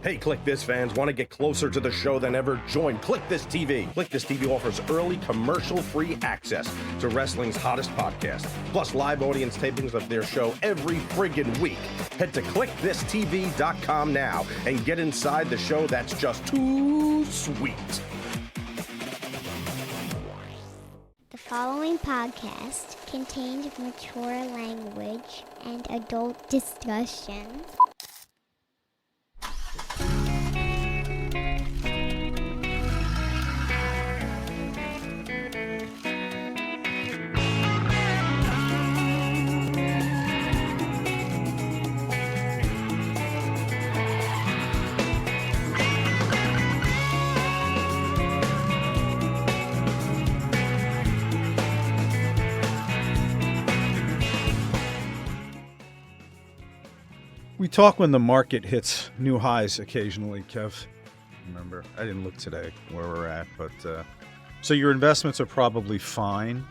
Hey, Kliq This fans, want to get closer to the show than ever? Join Kliq This TV. Kliq This TV offers early commercial-free access to wrestling's hottest podcast, plus live audience tapings of their show every friggin' week. Head to kliqthistv.com now and get inside the show that's just too sweet. The following podcast contains mature language and adult discussion. We talk when the market hits new highs occasionally, Kev. Remember, I didn't look today where we're at, but so your investments are probably fine.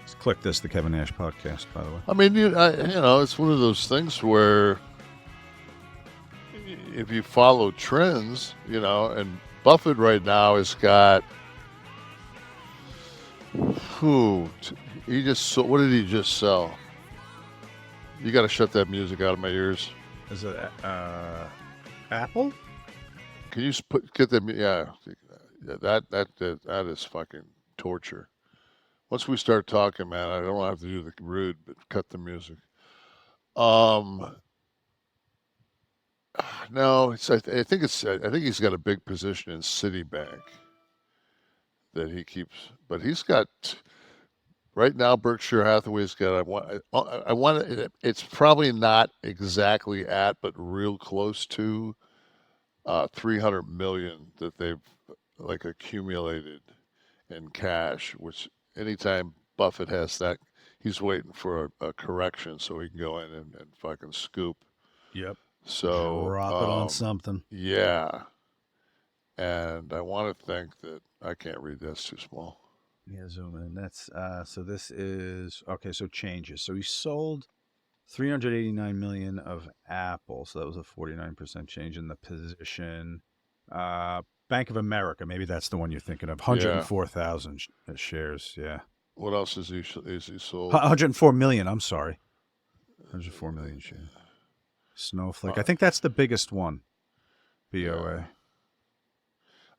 Let's click this, the Kevin Nash podcast, by the way. I mean, it's one of those things where if you follow trends, and Buffett right now has got, what did he just sell? You got to shut that music out of my ears. Is it Apple? Can you get that? Yeah, that is fucking torture. Once we start talking, man, I don't have to do the rude, but cut the music. No, I think he's got a big position in Citibank that he keeps, but he's got. Right now, Berkshire Hathaway's got. It's probably not exactly at, but real close to, $300 million that they've accumulated in cash. Which anytime Buffett has that, he's waiting for a correction so he can go in and fucking scoop. Yep. So drop it on something. Yeah. And I want to think that I can't read. That's too small. Yeah, zoom in. That's so this is okay. So changes. So he sold 389 million of Apple. So that was a 49% change in the position. Bank of America. Maybe that's the one you're thinking of. 104,000 shares. Yeah. What else is he sold? 104 million. I'm sorry. 104 million shares. Snowflake. I think that's the biggest one. BOA. Yeah.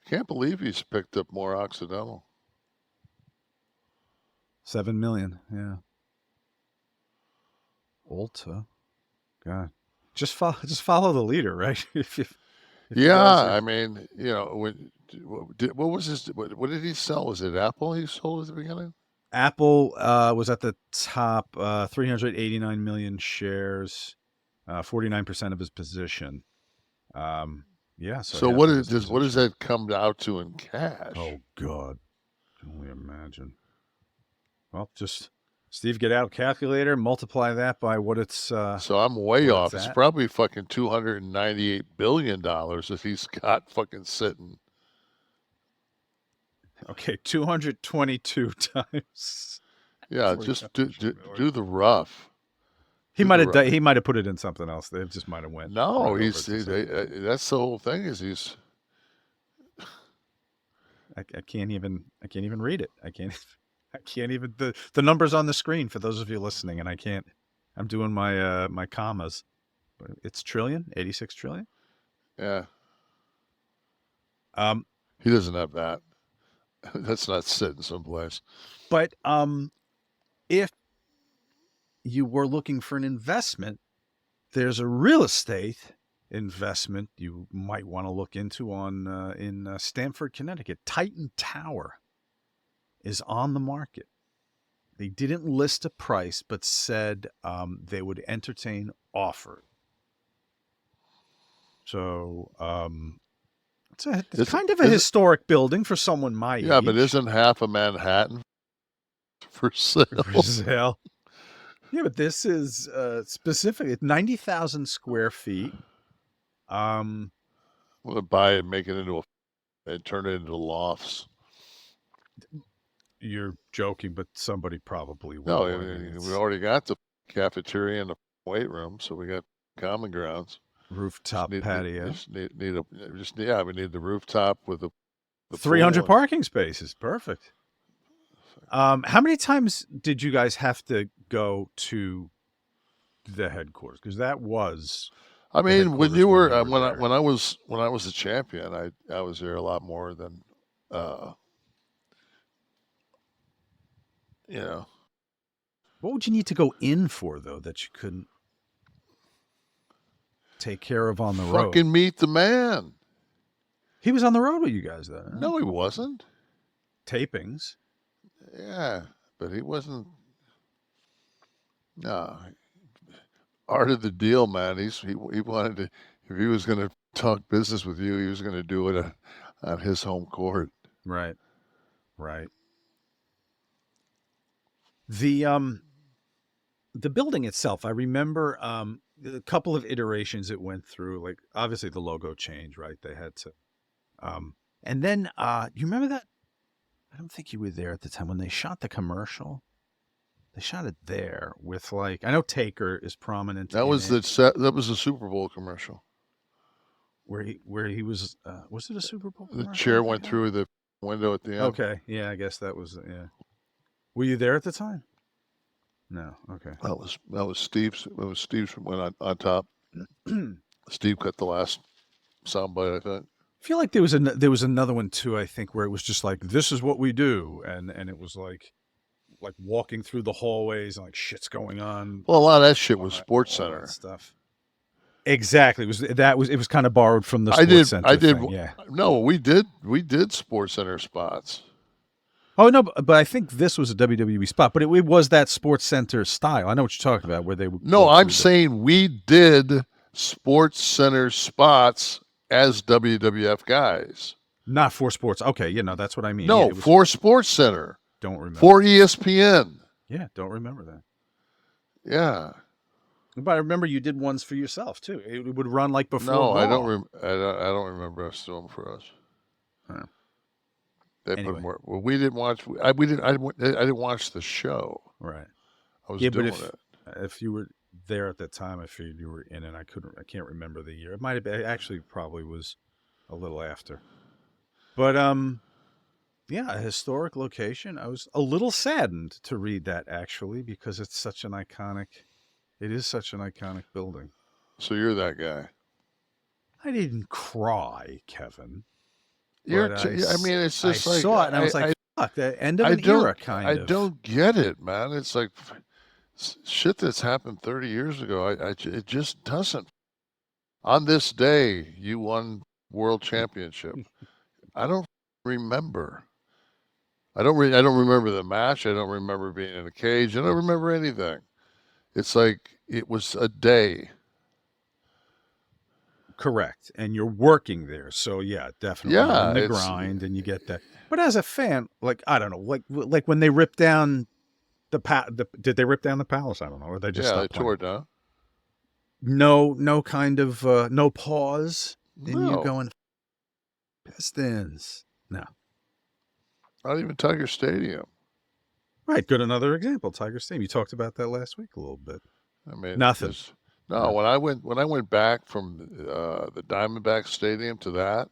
I can't believe he's picked up more Occidental. 7 million, yeah. Ulta, God, just follow the leader, right? I mean, what was his? What did he sell? Was it Apple he sold at the beginning? Apple was at the top, 389 million shares, 49% of his position. Yeah. So what does that come out to in cash? Oh God, can only imagine. Well, just, Steve, get out a calculator, multiply that by what it's... so I'm way off. It's probably fucking $298 billion that he's got fucking sitting. Okay, 222 times. Yeah, just do the rough. He might have put it in something else. They just might have went. No, that's the whole thing is he's... I can't even read it. I can't even the numbers on the screen for those of you listening, and I can't. I'm doing my my commas. But it's trillion, 86 trillion. Yeah. He doesn't have that. That's not sitting someplace. But if you were looking for an investment, there's a real estate investment you might want to look into in Stamford, Connecticut. Titan Tower is on the market. They didn't list a price, but said they would entertain offers. So it's kind of a historic building for someone my age. Yeah, but isn't half of Manhattan for sale? For sale. Yeah, but this is specific. It's 90,000 square feet. We'll buy it, make it into and turn it into lofts. You're joking, but somebody probably will. No, we already got the cafeteria and the weight room, so we got common grounds. Rooftop patio. We need the rooftop with the 300 pool. parking spaces. Perfect. How many times did you guys have to go to the headquarters? Because that was. I mean, when you were there. when I was a champion, I was there a lot more than, you know. What would you need to go in for though that you couldn't take care of on the road? Fucking meet the man. He was on the road with you guys though. Huh? No, he wasn't. Tapings. Yeah, but he wasn't. No, art of the deal, man. He wanted to. If he was going to talk business with you, he was going to do it on his home court. Right. The building itself, I remember a couple of iterations it went through. Like obviously the logo changed, right? They had to, and then you remember that? I don't think you were there at the time when they shot the commercial. They shot it there with I know Taker is prominent. That was the Super Bowl commercial. Where he was it a Super Bowl commercial? The chair went through the window at the end. Okay, yeah, I guess that was Were you there at the time? No. Okay. That was Steve's. It was Steve's went on top. Steve cut the last soundbite, I think. I feel like there was another one too, I think, where it was just like, this is what we do, and it was like walking through the hallways and shit's going on. Well, a lot of that shit was Sports Center stuff. Exactly. It was kind of borrowed from the Sports Center thing. Yeah. No, we did Sports Center spots. Oh no, but I think this was a WWE spot, but it was that Sports Center style. I know what you're talking about, where they would. No, I'm saying we did Sports Center spots as WWF guys. Not for sports. Okay, that's what I mean. No, for Sports Center. Don't remember. For ESPN. Yeah, don't remember that. Yeah. But I remember you did ones for yourself too. It would run before. No, Raw. I don't remember us doing for us. Huh. They put more. Well, we didn't watch. I didn't watch the show. Right. I was doing it. If you were there at that time, I figured you were in it. I can't remember the year. It might have been. Actually, probably was a little after. But yeah, a historic location. I was a little saddened to read that actually because it's such an iconic. It is such an iconic building. So you're that guy. I didn't cry, Kevin. I mean, it's just I saw it and I was like, fuck, the end of an era, kind of. I don't get it, man. It's like shit that's happened 30 years ago. It just doesn't. On this day, you won world championship. I don't remember. I don't remember the match. I don't remember being in a cage. I don't remember anything. It's like it was a day. Correct. And you're working there. So yeah, definitely. Yeah, on the grind and you get that. But as a fan, I don't know, like when they ripped down did they rip down the palace? I don't know. Or they just they tore it down. No kind of no pause in No. you going Pistons. No. Not even Tiger Stadium. Right. Good. Another example. Tiger Stadium. You talked about that last week a little bit. I mean, nothing. No, when I went back from the Diamondback Stadium to that,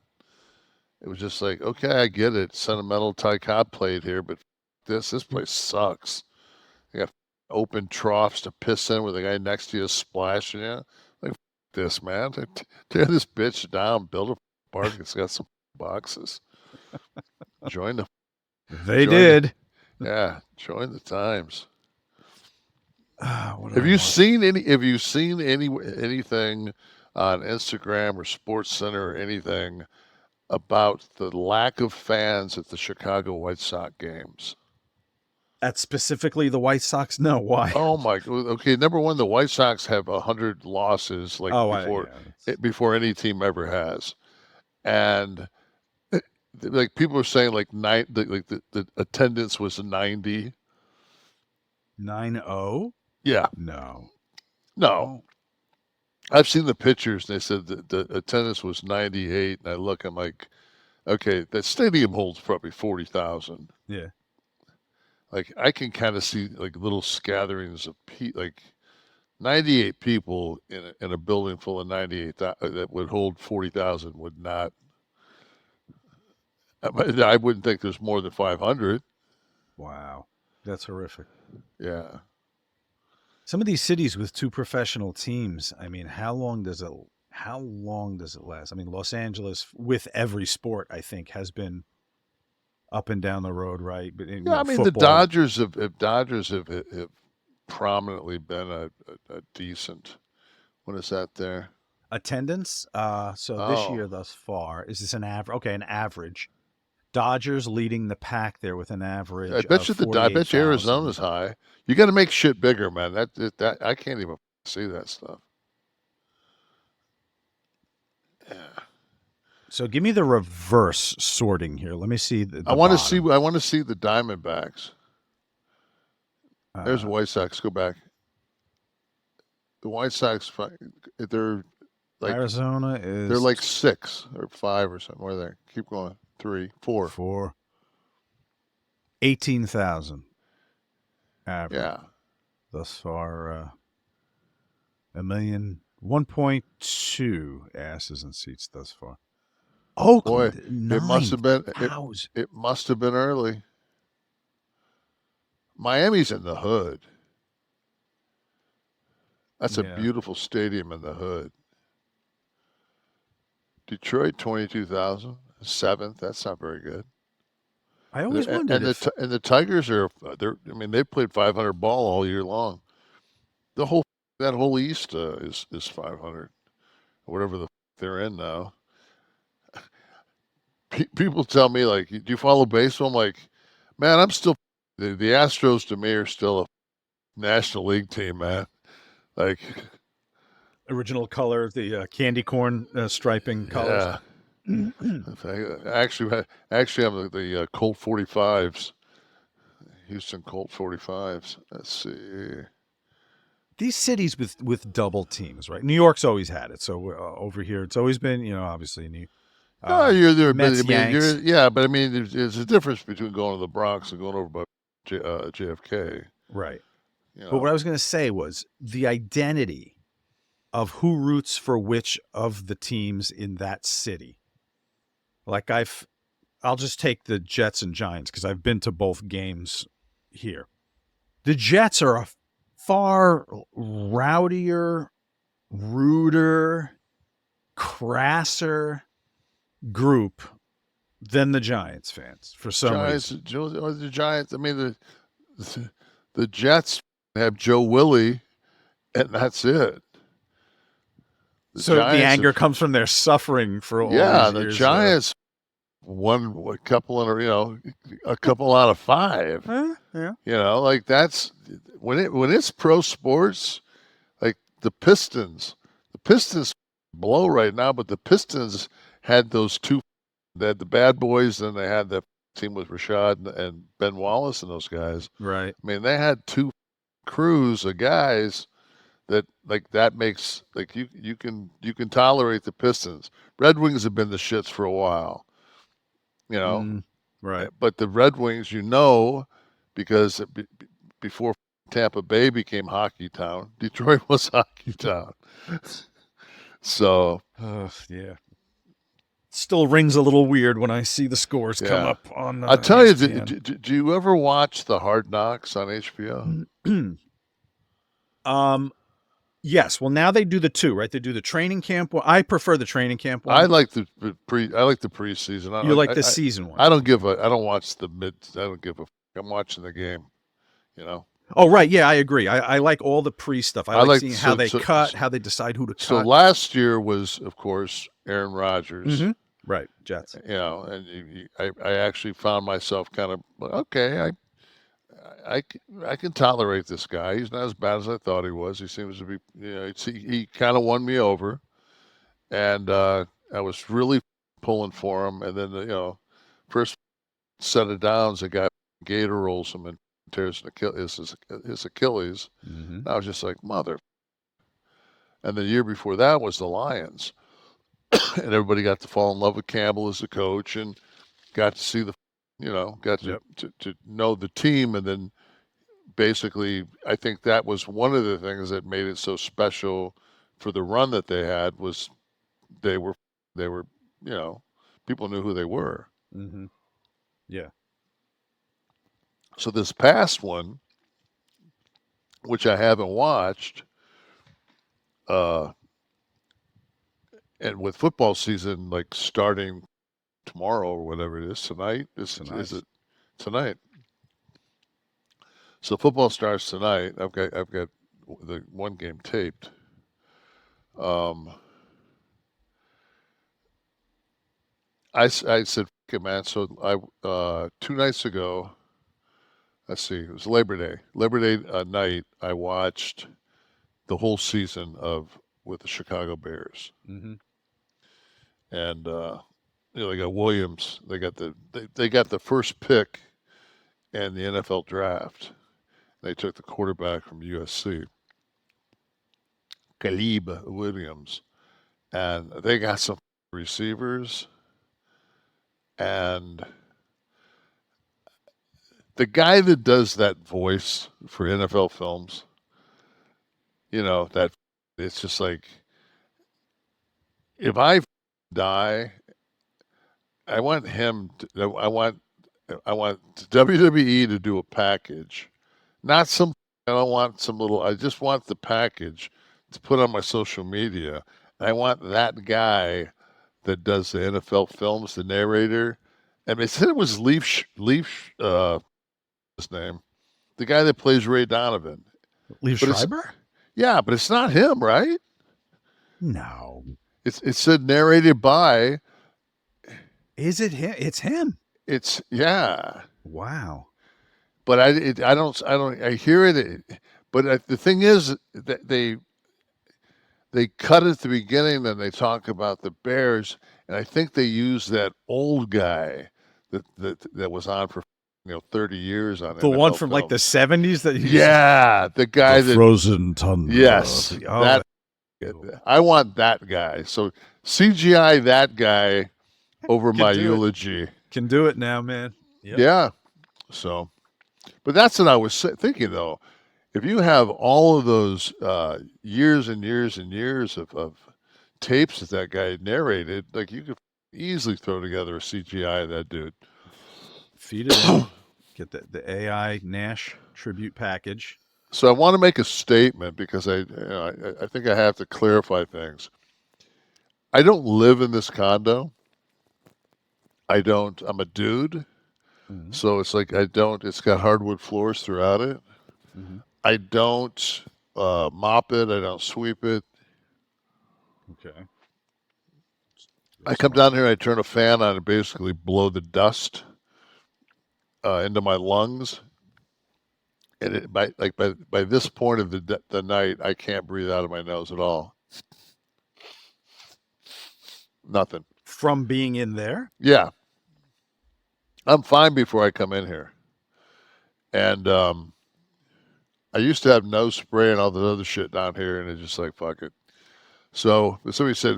it was just like, okay, I get it. Sentimental Ty Cobb played here, but this place sucks. You got open troughs to piss in where the guy next to you is splashing you. Like this, man. Tear this bitch down, build a park. It's got some boxes. Join the. They did. Yeah, join the times. Have you seen anything on Instagram or Sports Center or anything about the lack of fans at the Chicago White Sox games? At specifically the White Sox? No, why? Oh my! Okay, number one, the White Sox have 100 losses before any team ever has, and like people are saying, the attendance was 90. 90? Yeah. No. I've seen the pictures, and they said the attendance was 98. And I'm like, okay, that stadium holds probably 40,000. Yeah. Like I can kind of see like little scatterings of 98 people in a building full of 98 that would hold 40,000 would not. I wouldn't think there's more than 500. Wow, that's horrific. Yeah. Some of these cities with 2 professional teams, I mean, how long does it last? I mean, Los Angeles with every sport, I think, has been up and down the road, right? But Yeah, I mean, the Dodgers have prominently been a decent. What is that there? Attendance. So this year thus far, is this an average? Okay, an average. Dodgers leading the pack there with an average. I bet you Arizona's high. You got to make shit bigger, man. That I can't even see that stuff. Yeah. So give me the reverse sorting here. Let me see I want to see the Diamondbacks. There's the White Sox. Go back. The White Sox, they're like Arizona is. They're like 6 or 5 or something. Where are they? Keep going. 3, 4. 4. 18,000 average. Yeah. Thus far, 1.2 asses and seats thus far. Oakland, boy, it must have been early. Miami's in the hood. That's a beautiful stadium in the hood. Detroit, 22,000. 7th. That's not very good. I always wondered. And the Tigers are. They've played 500 ball all year long. That whole East is 500, whatever they're in now. People tell me, like, do you follow baseball? I'm like, man, I'm still. The Astros to me are still a National League team, man. Like, original color, the candy corn striping colors. Yeah. Actually, I'm the Colt 45s, Houston Colt 45s. Let's see. These cities with double teams, right? New York's always had it. So over here, it's always been, obviously New. You're there, Mets, but I mean, there's a difference between going to the Bronx and going over by JFK. Right. But what I was going to say was the identity of who roots for which of the teams in that city. Like I'll just take the Jets and Giants because I've been to both games here. The Jets are a far rowdier, ruder, crasser group than the Giants fans for some reason. The Giants. I mean, the Jets have Joe Willie, and that's it. The anger comes from their suffering for all these years. The Giants won a couple out of 5. Yeah. Like that's when it's pro sports, like the Pistons blow right now, but the Pistons had those 2. They had the Bad Boys, and they had that team with Rashad and Ben Wallace and those guys. Right. I mean, they had 2 crews of guys that makes you can tolerate the Pistons. Red Wings have been the shits for a while, right? But the Red Wings, because before Tampa Bay became hockey town, Detroit was hockey town. So yeah, still rings a little weird when I see the scores come up on. I tell you, do you ever watch the Hard Knocks on HBO? Yes. Well, now they do the 2, right? They do the training camp one. I prefer the training camp one. I like the preseason. You like the season one. I don't watch the mid. I don't give a. I'm watching the game. Oh, right. Yeah, I agree. I like all the pre stuff. I like seeing how they cut, how they decide who to cut. So last year was, of course, Aaron Rodgers. Mm-hmm. Right, Jets. And I actually found myself kind of, okay, I can tolerate this guy. He's not as bad as I thought he was. He seems to be, he kind of won me over. And I was really pulling for him. And then, first set of downs, a guy gator rolls him and tears his Achilles. Mm-hmm. And I was just like, mother. And the year before that was the Lions. And everybody got to fall in love with Campbell as a coach and got to see got to know the team. And then basically, I think that was one of the things that made it so special for the run that they had was they were, people knew who they were. Mm-hmm. Yeah. So this past one, which I haven't watched, and with football season like starting tomorrow or whatever it is, tonight is it tonight? So football starts tonight. I've got the one game taped. I said, "Okay, man." So I 2 nights ago, let's see, it was Labor Day. Labor Day night, I watched the whole season with the Chicago Bears, Mm-hmm. and they got Williams. They got the first pick in the NFL draft. They took the quarterback from USC, Caleb Williams, and they got some receivers. And the guy that does that voice for NFL films, that it's just like, if I die, I want him to, I want WWE to do a package, not some, I don't want some little, I just want the package to put on my social media. And I want that guy that does the NFL films, the narrator. And they said it was Leaf, his name, the guy that plays Ray Donovan. Liev Schreiber? Yeah, but it's not him, right? No. It said narrated by. Is it him? It's him. It's yeah. Wow. But I hear it. But the thing is that they cut at the beginning and they talk about the Bears, and I think they use that old guy that was on for 30 years on the NFL one from films. like the 70s that the guy that Frozen Tundra. Yes, Oh, I want that guy. So CGI that guy over my eulogy. Can do it now, man. Yep. Yeah. So, but that's what I was thinking though. If you have all of those years and years and years of tapes that guy narrated, like you could easily throw together a CGI of that dude. Feed it in. Get the AI Nash tribute package. So I want to make a statement because I think I have to clarify things. I don't live in this condo. I'm a dude. Mm-hmm. So it's like it's got hardwood floors throughout it. Mm-hmm. I don't mop it. I don't sweep it. Okay. I come down here, I turn a fan on and basically blow the dust into my lungs. And by this point of the night, I can't breathe out of my nose at all. Nothing. From being in there? Yeah. I'm fine before I come in here. And I used to have nose spray and all the other shit down here, and it's just like, fuck it. So somebody said,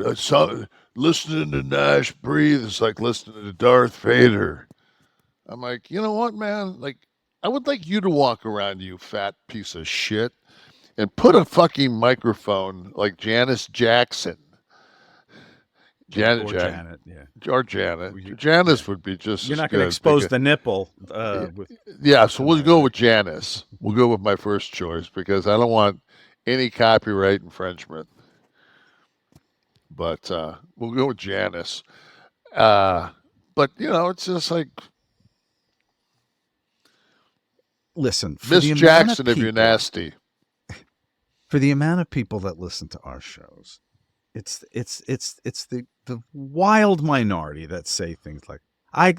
listening to Nash breathe is like listening to Darth Vader. I'm like, you know what, man? Like, I would like you to walk around, you fat piece of shit, and put a fucking microphone like Janice Jackson. Janet, yeah. Or Janet. Janice would be just. You're not going to expose the nipple. Yeah, so we'll go with Janice. We'll go with my first choice because I don't want any copyright infringement. But we'll go with Janice. But, it's just like. Listen, Miss Jackson, if you're nasty. For the amount of people that listen to our shows, it's the wild minority that say things like I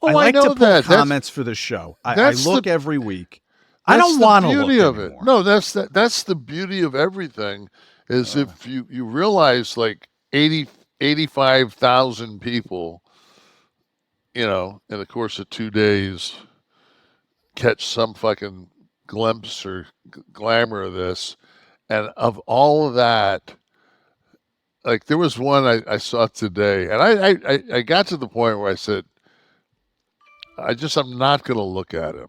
like to put comments for the show. I look every week. I don't want to look of anymore. It. No, that's the beauty of everything is if you realize like 85,000 people, in the course of 2 days catch some fucking glimpse or glamour of this. And of all of that, like there was one I saw today, and I got to the point where I said, I'm not going to look at him.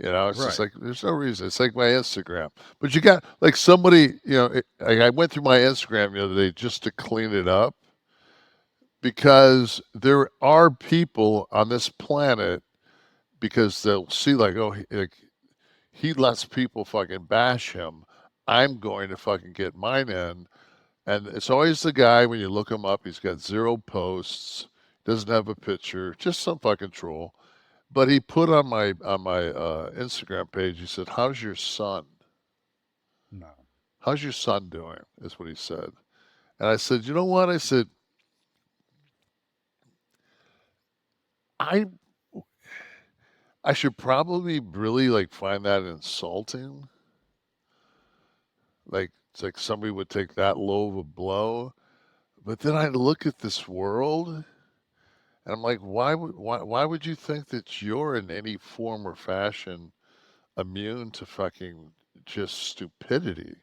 You know, it's just Right. like there's no reason. It's like my Instagram. But you got like somebody, you know, I went through my Instagram the other day just to clean it up because there are people on this planet because they'll see like, oh, he lets people fucking bash him. I'm going to fucking get mine in. And it's always the guy when you look him up, he's got 0 posts, doesn't have a picture, just some fucking troll. But he put on my Instagram page, he said, "How's your son? No. How's your son doing?" Is what he said. And I said, "You know what?" I said, I I should probably really like find that insulting. Like it's like somebody would take that low of a blow. But then I look at this world and I'm like, why would you think that you're in any form or fashion immune to fucking just stupidity?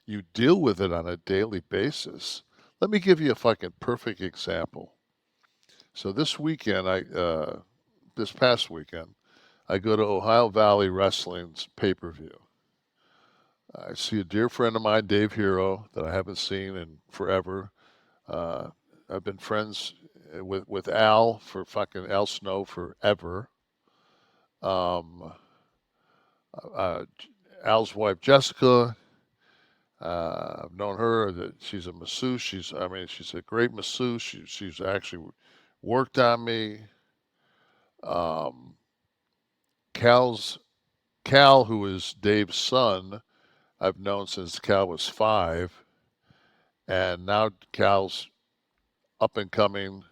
You deal with it on a daily basis. Let me give you a fucking perfect example. So this weekend, this past weekend, I go to Ohio Valley Wrestling's pay-per-view. I see a dear friend of mine, Dave Hero, that I haven't seen in forever. I've been friends with Al for fucking Al Snow forever. Um, Al's wife Jessica. I've known her. That she's a masseuse. She's a great masseuse. She's actually worked on me. Um, Cal, who is Dave's son, I've known since Cal was 5, and now Cal's up and coming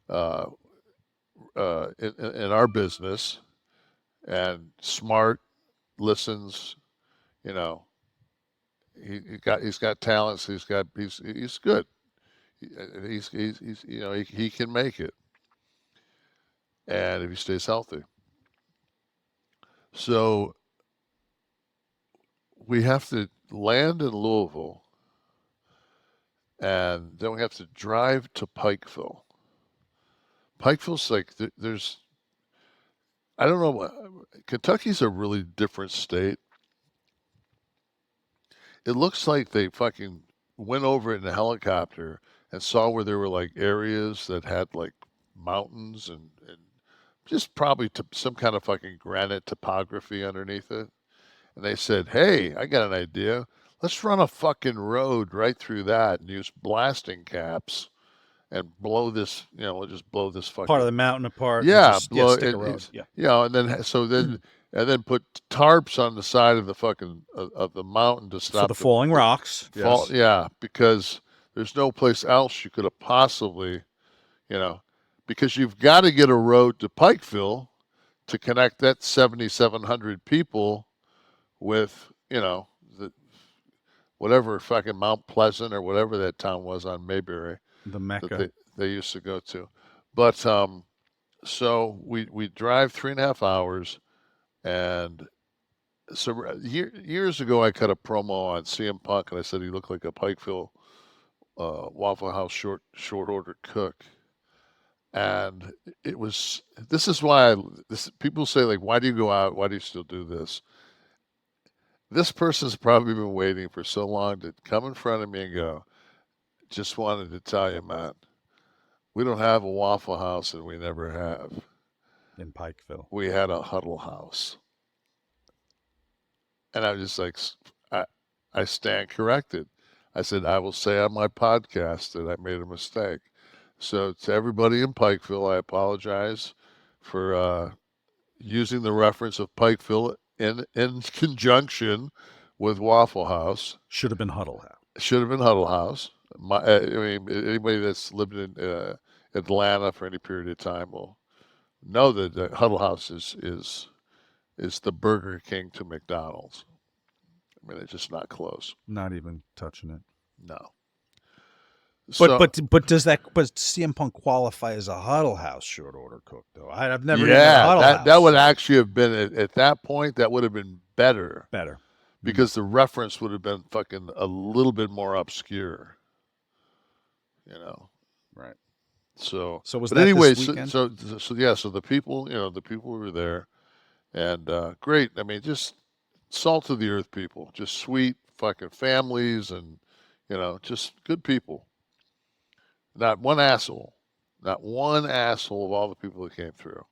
uh, in our business and smart, listens. You know, he's got talents. He's good. He's you know he can make it, and if he stays healthy. So we have to land in Louisville, and then we have to drive to Pikeville. Pikeville's like there's I don't know what Kentucky's a really different state. It looks like they fucking went over it in a helicopter and saw where there were like areas that had like mountains and just probably some kind of fucking granite topography underneath it. And they said, "Hey, I got an idea. Let's run a fucking road right through that and use blasting caps and blow this, you know, we'll just blow this fucking Part of the mountain apart. yeah, Just, blow stick a it, road. Yeah. you know, and then and then put tarps on the side of the fucking of the mountain to For stop the falling rocks. fall. Yes. Yeah, because there's no place else you could have possibly, you know, because you've got to get a road to Pikeville to connect that 7,700 people with, you know, the whatever fucking Mount Pleasant or whatever that town was on Mayberry The that Mecca. they used to go to. But so we drive 3.5 hours, and so years ago I cut a promo on CM Punk, and I said he looked like a Pikeville Waffle House short order cook, and it was. This is why people say like, why do you go out? Why do you still do this? This person's probably been waiting for so long to come in front of me and go, just wanted to tell you, man, we don't have a Waffle House, and we never have. In Pikeville. We had a Huddle House. And I was just like, I stand corrected. I said, I will say on my podcast that I made a mistake. So to everybody in Pikeville, I apologize for using the reference of Pikeville in conjunction with Waffle House. Should have been Huddle House. Should have been Huddle House. I mean, anybody that's lived in Atlanta for any period of time will know that Huddle House is the Burger King to McDonald's. I mean, it's just not close. Not even touching it. No. But does CM Punk qualify as a Huddle House short order cook though? I've never yeah, even had a Huddle House. That would actually have been at that point. That would have been better. Better. Because the reference would have been fucking a little bit more obscure. You know. Right. So was but that anyway, this weekend? so the people, you know, the people who were there, and great. I mean, just salt of the earth people, just sweet fucking families, and just good people. Not one asshole. Not one asshole of all the people that came through.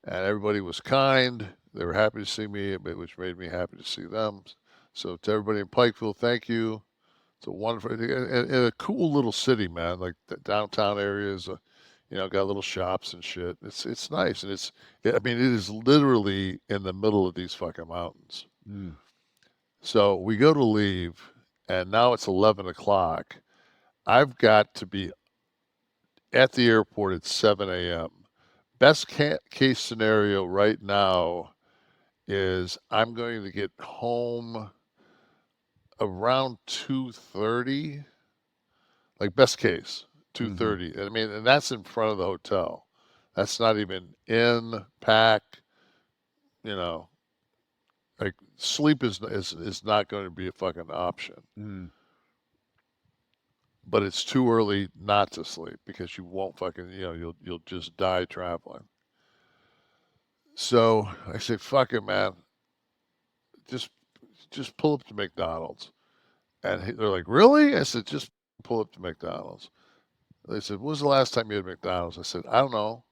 And everybody was kind. They were happy to see me, which made me happy to see them. So to everybody in Pikeville, thank you. It's a wonderful, and a cool little city, man. Like the downtown areas, got little shops and shit. It's nice, and I mean, it is literally in the middle of these fucking mountains. Mm. So we go to leave, and now it's 11 o'clock. I've got to be at the airport at 7 a.m. Best case scenario right now is I'm going to get home around 2:30. Like best case, 2:30. I mean, and that's in front of the hotel. That's not even in, pack. Like sleep is not going to be a fucking option. Mm. But it's too early not to sleep because you won't fucking, you'll just die traveling. So I said, fuck it, man. Just pull up to McDonald's. And they're like, really? I said, just pull up to McDonald's. They said, when was the last time you had McDonald's? I said, I don't know.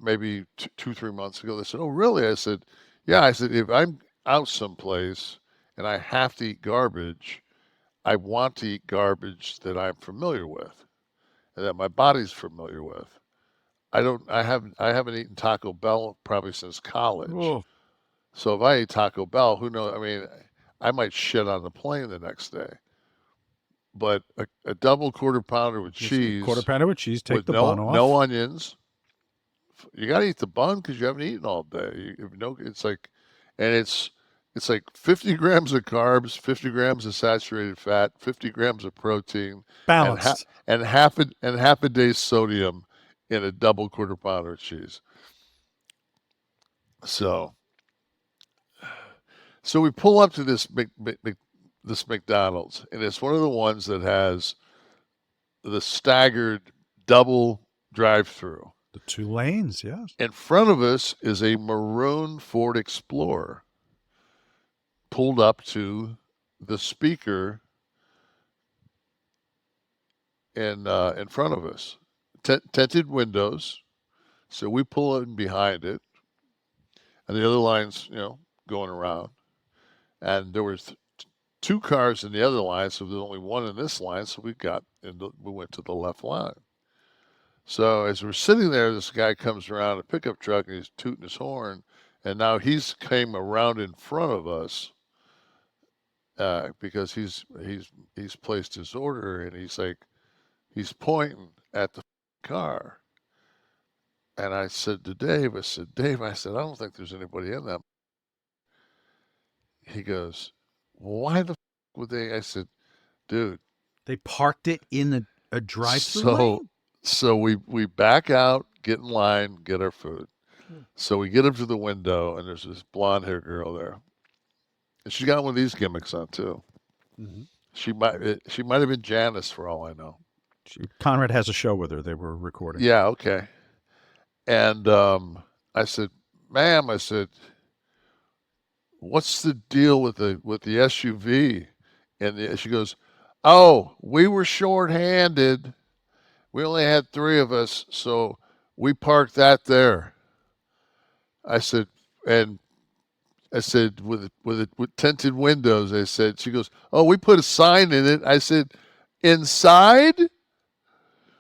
Maybe 2-3 months ago. They said, oh, really? I said, yeah. I said, if I'm out someplace and I have to eat garbage, I want to eat garbage that I'm familiar with and that my body's familiar with. I haven't eaten Taco Bell probably since college. Whoa. So if I eat Taco Bell, who knows? I mean, I might shit on the plane the next day. But a double quarter pounder with cheese. Quarter pounder with cheese, take the bun off. No onions. You got to eat the bun because you haven't eaten all day. It's like, and it's like 50 grams of carbs, 50 grams of saturated fat, 50 grams of protein, balanced, and half a day's sodium in a double quarter pounder of cheese. So we pull up to this McDonald's, and it's one of the ones that has the staggered double drive-through. The 2 lanes, yes. In front of us is a maroon Ford Explorer pulled up to the speaker in front of us. Tinted windows, so we pull in behind it, and the other line's going around, and there was 2 cars in the other line, so there's only one in this line, so we went to the left line. So as we're sitting there, this guy comes around a pickup truck and he's tooting his horn, and now he's came around in front of us because he's placed his order, and he's pointing at the car. And I said to Dave, I said, I don't think there's anybody in that. He goes, why the would they? I said, dude. They parked it in a drive-through lane? So we back out, get in line, get our food. So we get up to the window, and there's this blonde-haired girl there. And she's got one of these gimmicks on, too. Mm-hmm. She might have been Janice, for all I know. Conrad has a show with her. They were recording. Yeah, okay. And I said, ma'am, what's the deal with the SUV? And she goes, oh, we were short-handed. We only had 3 of us, so we parked that there. I said, with tinted windows. I said, she goes, oh, we put a sign in it. I said, inside?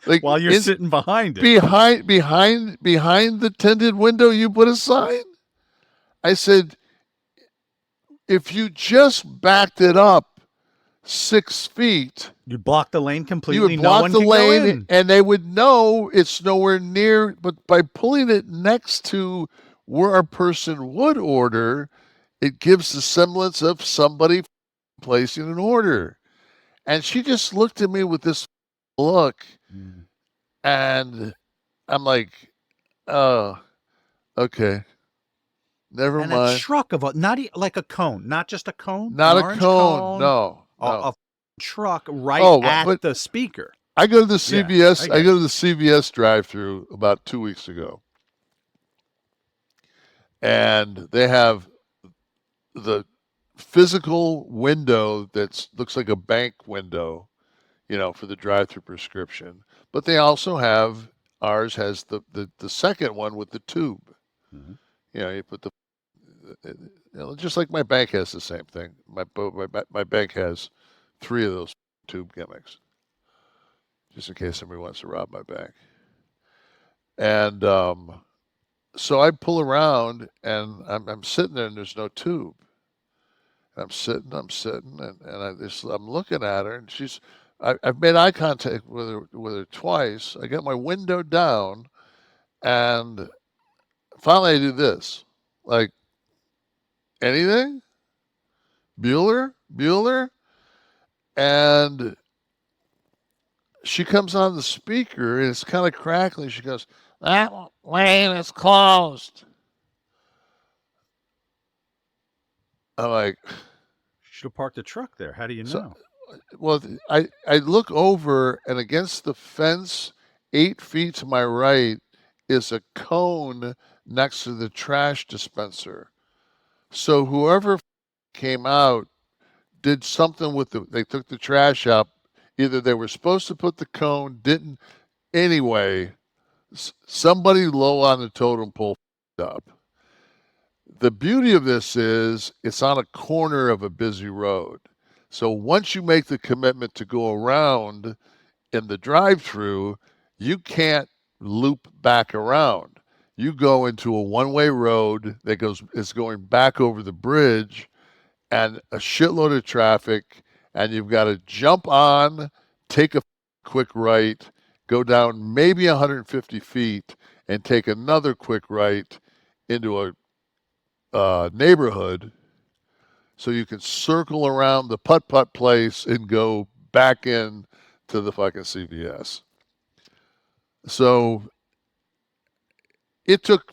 Like while you're sitting behind it. Behind the tinted window, you put a sign? I said, if you just backed it up 6 feet, you'd block the lane completely. You would block the lane, and they would know it's nowhere near. But by pulling it next to where a person would order, it gives the semblance of somebody placing an order. And she just looked at me with this look, and I'm like, oh, okay. Never mind. A truck of not like a cone, not just a cone. Not a cone. No. A truck at the speaker. I go to the CVS. I go to the CVS drive-through about 2 weeks ago, and they have the physical window that looks like a bank window, for the drive-through prescription. But they also have, ours has the second one with the tube. Mm-hmm. You put just like my bank has the same thing. My bank has 3 of those tube gimmicks, just in case somebody wants to rob my bank. And so I pull around, and I'm sitting there, and there's no tube. And I'm sitting, and I'm looking at her, and I've made eye contact with her twice. I got my window down, and finally I do this, like, anything? Bueller? And she comes on the speaker, and it's kind of crackly. She goes, "That lane is closed." I'm like, Should have parked a truck there. How do you know? well, I look over, and against the fence, 8 feet to my right, is a cone next to the trash dispenser. So whoever came out did something with they took the trash out. Either they were supposed to put the cone, didn't. Anyway, somebody low on the totem pole up. The beauty of this is it's on a corner of a busy road. So once you make the commitment to go around in the drive-through, you can't loop back around. You go into a one-way road that is going back over the bridge, and a shitload of traffic, and you've got to jump on, take a quick right, go down maybe 150 feet, and take another quick right into a neighborhood, so you can circle around the putt-putt place and go back in to the fucking CVS. So it took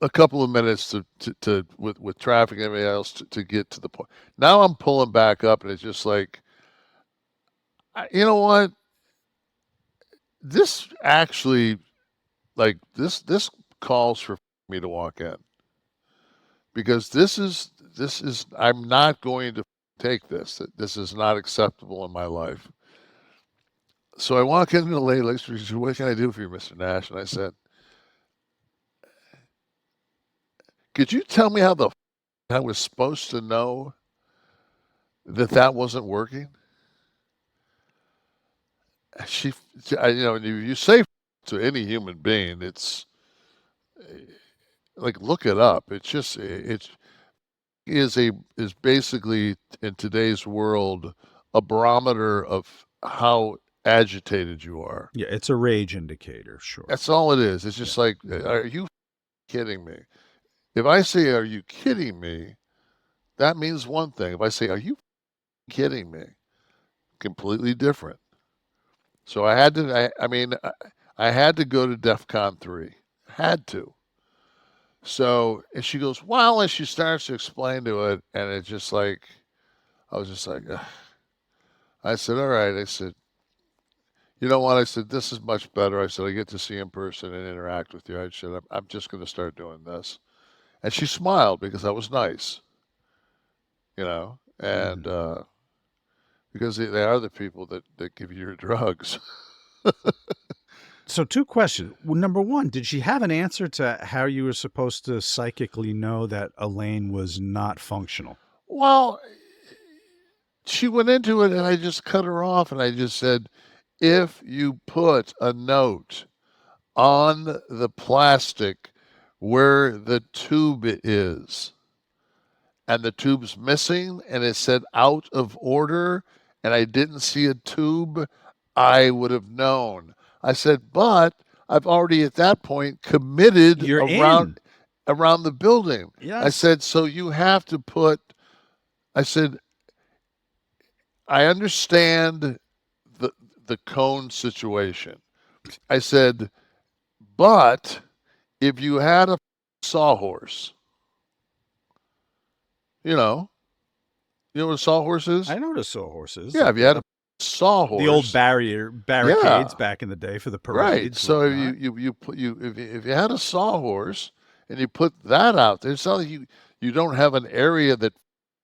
a couple of minutes to with traffic and everything else to get to the point. Now I'm pulling back up, and it's just like, you know what? This actually, like, this calls for me to walk in, because this is I'm not going to take this. This is not acceptable in my life. So I walk into the lady. She said, "What can I do for you, Mr. Nash?" And I said, "Could you tell me how I was supposed to know that wasn't working?" You say to any human being, it's like, look it up. It's just, is basically, in today's world, a barometer of how agitated you are. Yeah, it's a rage indicator, sure. That's all it is. It's just like, are you kidding me? If I say, "Are you kidding me?" that means one thing. If I say, "Are you kidding me?" completely different. So I had to. I had to go to DEFCON 3. Had to. So, and she goes, "Well," and she starts to explain to it, and it's just like, I was just like, ugh. I said, "All right." I said, "You know what?" I said, "This is much better." I said, "I get to see you in person and interact with you." I said, I'm just going to start doing this." And she smiled, because I was nice, and because they are the people that give you your drugs. So 2 questions. Well, number 1, did she have an answer to how you were supposed to psychically know that a lane was not functional? Well, she went into it, and I just cut her off, and I just said, "If you put a note on the plastic where the tube is, and the tube's missing, and it said out of order, and I didn't see a tube, I would have known." I said, "But I've already at that point committed around the building." Yes. I said, "So you have to put," I said, "I understand the cone situation." I said, "But if you had a sawhorse, you know what a sawhorse is?" I know what a sawhorse is. Yeah, if you had a sawhorse, the old barricades back in the day for the parades. right? So whatnot. if you had a sawhorse, and you put that out there. It's not like you don't have an area that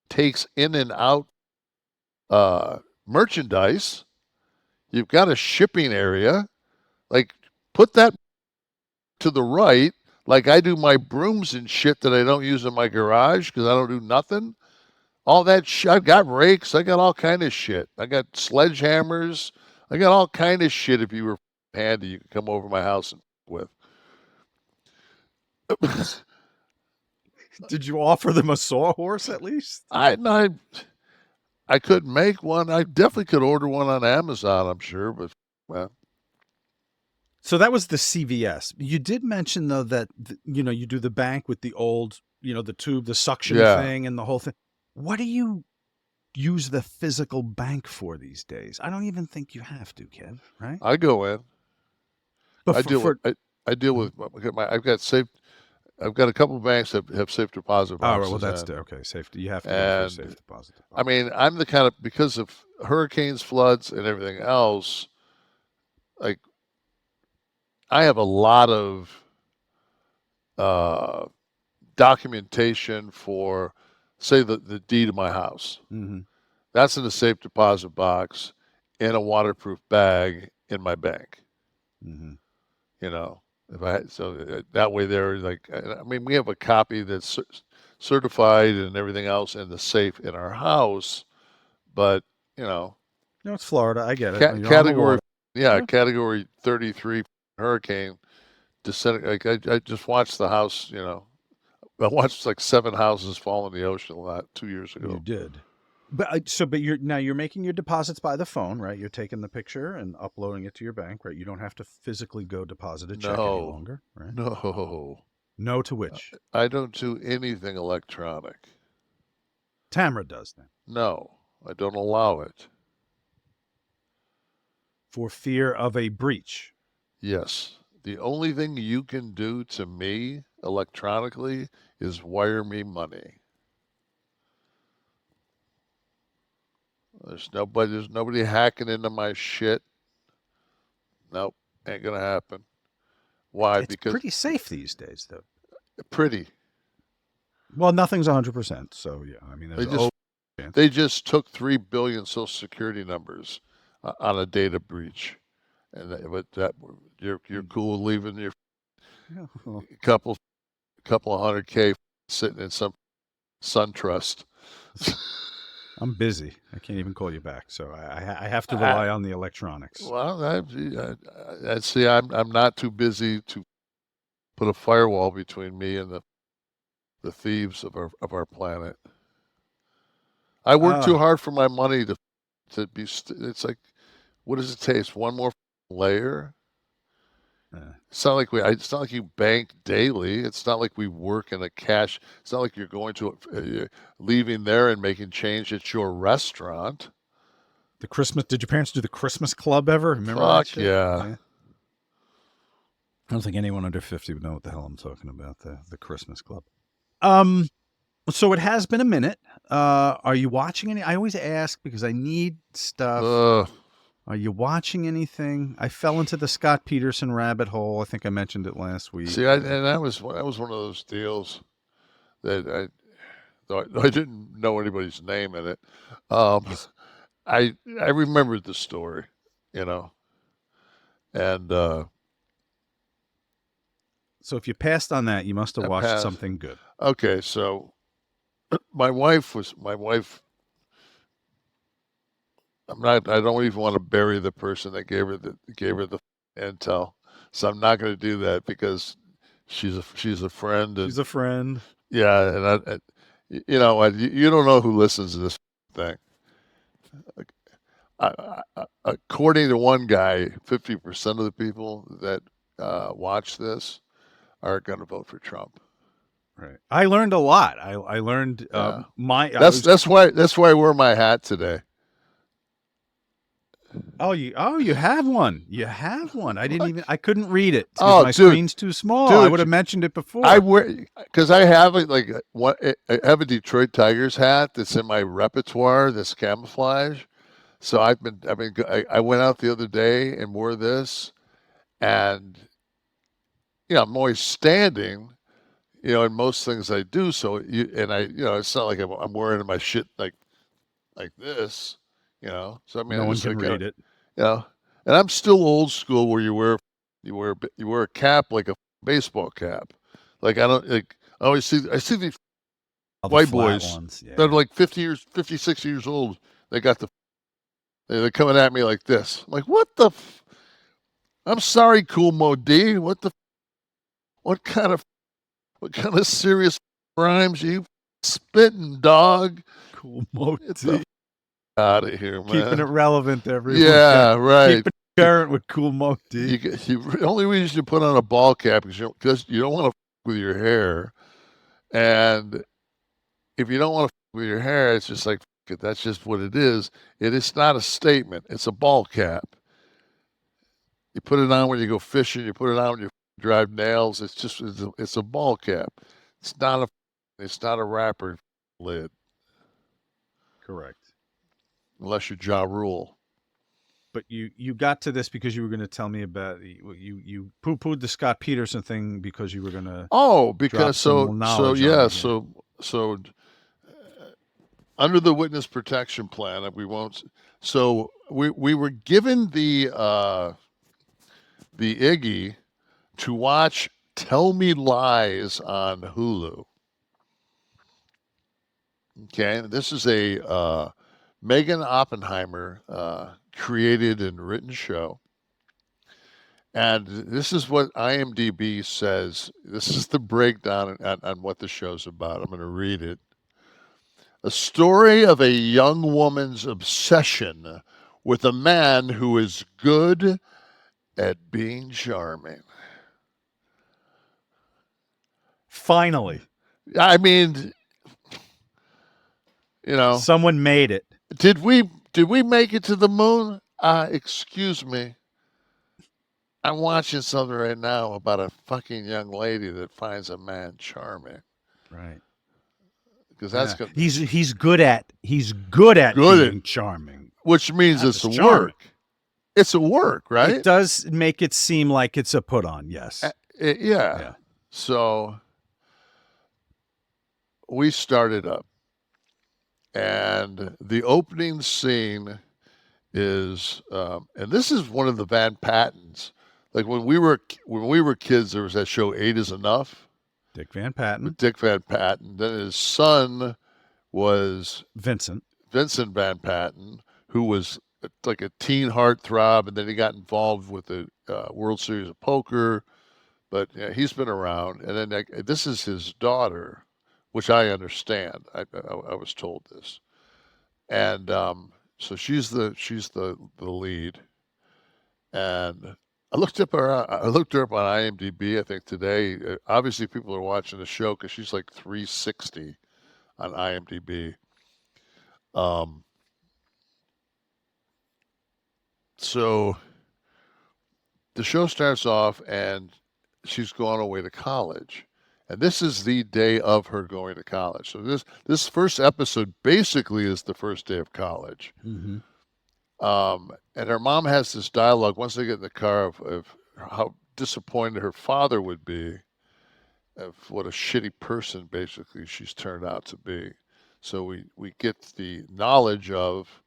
takes in and out merchandise. You've got a shipping area. Like, put that to the right, like I do my brooms and shit that I don't use in my garage because I don't do nothing. All that shit. I've got rakes. I got all kind of shit. I got sledgehammers. I got all kind of shit. If you were handy, you could come over to my house and with. Did you offer them a sawhorse at least? I couldn't make one. I definitely could order one on Amazon, I'm sure, but well. So that was the CVS. You did mention though that you do the bank with the old, the tube, the suction thing, and the whole thing. What do you use the physical bank for these days? I don't even think you have to, Kev. Right? I go in. But I deal with I've got a couple of banks that have safe deposit boxes. Oh, well, that's okay. Safety. You have to go for safe deposit. I mean, I'm the kind of, because of hurricanes, floods, and everything else, like, I have a lot of documentation for, say, the deed of my house. Mm-hmm. That's in a safe deposit box in a waterproof bag in my bank. Mm-hmm. That way they're like, I mean, we have a copy that's certified and everything else in the safe in our house, but it's Florida. I get it. Category 33 hurricane descending. Like I just watched the house. I watched like 7 houses fall in the ocean 2 years ago. You did. But you're making your deposits by the phone, right? You're taking the picture and uploading it to your bank, right? You don't have to physically go deposit a check any longer, right? No to which? I don't do anything electronic. Tamara does then. No, I don't allow it. For fear of a breach. Yes. The only thing you can do to me electronically is wire me money. There's nobody hacking into my shit. Nope, ain't gonna happen. Why? It's pretty safe these days, though. Pretty. Well, nothing's 100%. So yeah, I mean, they just took 3 billion Social Security numbers on a data breach, and you're cool leaving your couple of $100K sitting in some SunTrust. I'm busy. I can't even call you back, so I have to rely on the electronics. Well, I see. I'm not too busy to put a firewall between me and the thieves of our planet. I work too hard for my money to be. It's like, what does it taste? One more layer. It's not like it's not like you bank daily. It's not like we work in a cash. It's not like you're going to leaving there and making change at your restaurant. Did your parents do the Christmas club ever? Remember Fuck that shit? Yeah. I don't think anyone under 50 would know what the hell I'm talking about. The Christmas club. So it has been a minute. Are you watching any? I always ask because I need stuff. Are you watching anything? I fell into the Scott Peterson rabbit hole. I think I mentioned it last week. See, and that was one of those deals that I didn't know anybody's name in it. I remembered the story, and so if you passed on that, you must have watched something good. Okay, so my wife. I don't even want to bury the person that gave her the intel, so I'm not going to do that because she's a friend. She's a friend. Yeah, and you don't know who listens to this thing. According to one guy, 50% of the people that watch this are going to vote for Trump. Right. I learned a lot. I learned that's why I wear my hat today. Oh, you have one. You have one. I couldn't read it because my screen's too small. Dude, I would have mentioned it before. I have I have a Detroit Tigers hat that's in my repertoire, this camouflage. So I went out the other day and wore this, and I'm always standing, in most things I do. So it's not like I'm wearing my shit like this, So I mean, No I one just can like, read it. And I'm still old school where you wear a cap like a baseball cap. Like I don't like I see these All the white flat boys ones. that are Yeah. like 56 years old. They got they're coming at me like this. I'm like, what the? I'm sorry, Cool Mo D. What kind of serious rhymes you spitting, dog? Cool Mo Get D. the out of here, man. Keeping it relevant to everyone. Yeah, right. Keeping it current with Cool Mo D. The only reason you put on a ball cap is because you don't want to with your hair. And if you don't want to with your hair, it's just like, that's just what it is. It is not a statement. It's a ball cap. You put it on when you go fishing. You put it on when you drive nails. It's a ball cap. It's not a wrapper lid. Correct. Unless you're Ja Rule. But you got to this because you were going to tell me about you poo-pooed the Scott Peterson thing because you were going to because under the witness protection plan, we won't. So we were given the Iggy to watch Tell Me Lies on Hulu. Okay, this is a Megan Oppenheimer created and written show. And this is what IMDb says. This is the breakdown on what the show's about. I'm going to read it. A story of a young woman's obsession with a man who is good at being charming. finally. I mean, someone made it. Did we make it to the moon? Excuse me. I'm watching something right now about a fucking young lady that finds a man charming. Right. Because that's good. He's good at being charming. Which means it's a work. It's a work, right? It does make it seem like it's a put on, yes. Yeah. So we started up. And the opening scene is, and this is one of the Van Pattens. Like when we were kids, there was that show 8 is Enough. Dick Van Patten. With Dick Van Patten. Then his son was Vincent Van Patten, who was like a teen heartthrob, and then he got involved with the World Series of Poker. But yeah, he's been around. And then this is his daughter, which I understand. I was told this, and so she's the lead. And I looked her up on IMDb. I think today, obviously, people are watching the show because she's like 360 on IMDb. So the show starts off, and she's gone away to college. And this is the day of her going to college. So this first episode basically is the first day of college. Mm-hmm. And her mom has this dialogue once they get in the car of how disappointed her father would be, of what a shitty person basically she's turned out to be. So we get the knowledge of,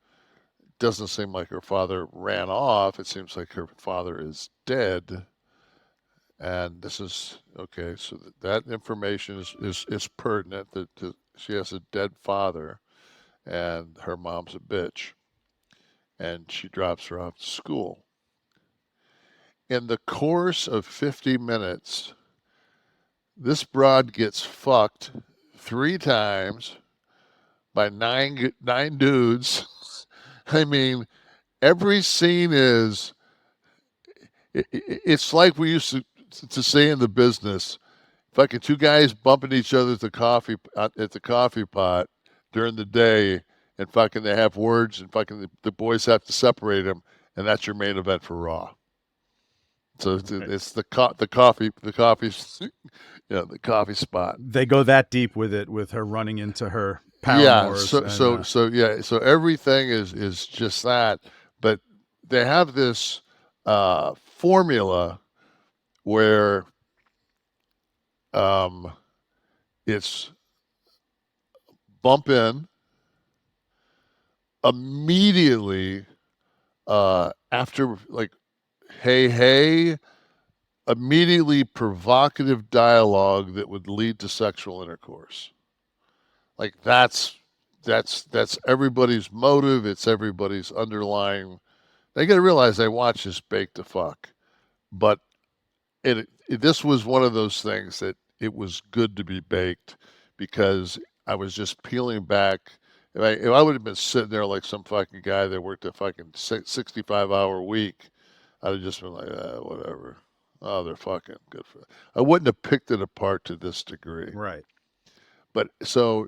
doesn't seem like her father ran off. It seems like her father is dead. And this is, okay, so that information is pertinent, that she has a dead father and her mom's a bitch. And she drops her off to school. In the course of 50 minutes, this broad gets fucked 3 times by nine dudes. I mean, every scene is, it's like we used to say in the business, fucking 2 guys bumping each other at the coffee pot during the day, and fucking they have words, and fucking the boys have to separate them, and that's your main event for Raw. So it's the coffee, the coffee spot. They go that deep with it, with her running into her paramours. So everything is just that, but they have this formula where It's bump in immediately after, like, hey, immediately provocative dialogue that would lead to sexual intercourse. Like, that's everybody's motive. It's everybody's underlying. They got to realize they watch this baked to fuck, but this was one of those things that it was good to be baked, because I was just peeling back. If I would have been sitting there like some fucking guy that worked a fucking 65-hour week, I'd have just been like, whatever. Oh, they're fucking good for that. I wouldn't have picked it apart to this degree. Right. But so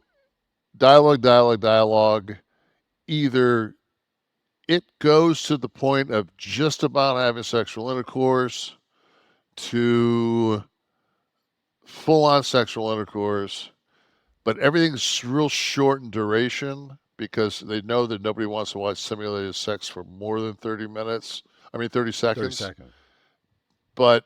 dialogue. Either it goes to the point of just about having sexual intercourse to full-on sexual intercourse, but everything's real short in duration because they know that nobody wants to watch simulated sex for more than 30 minutes. I mean, 30 seconds. 30 seconds. But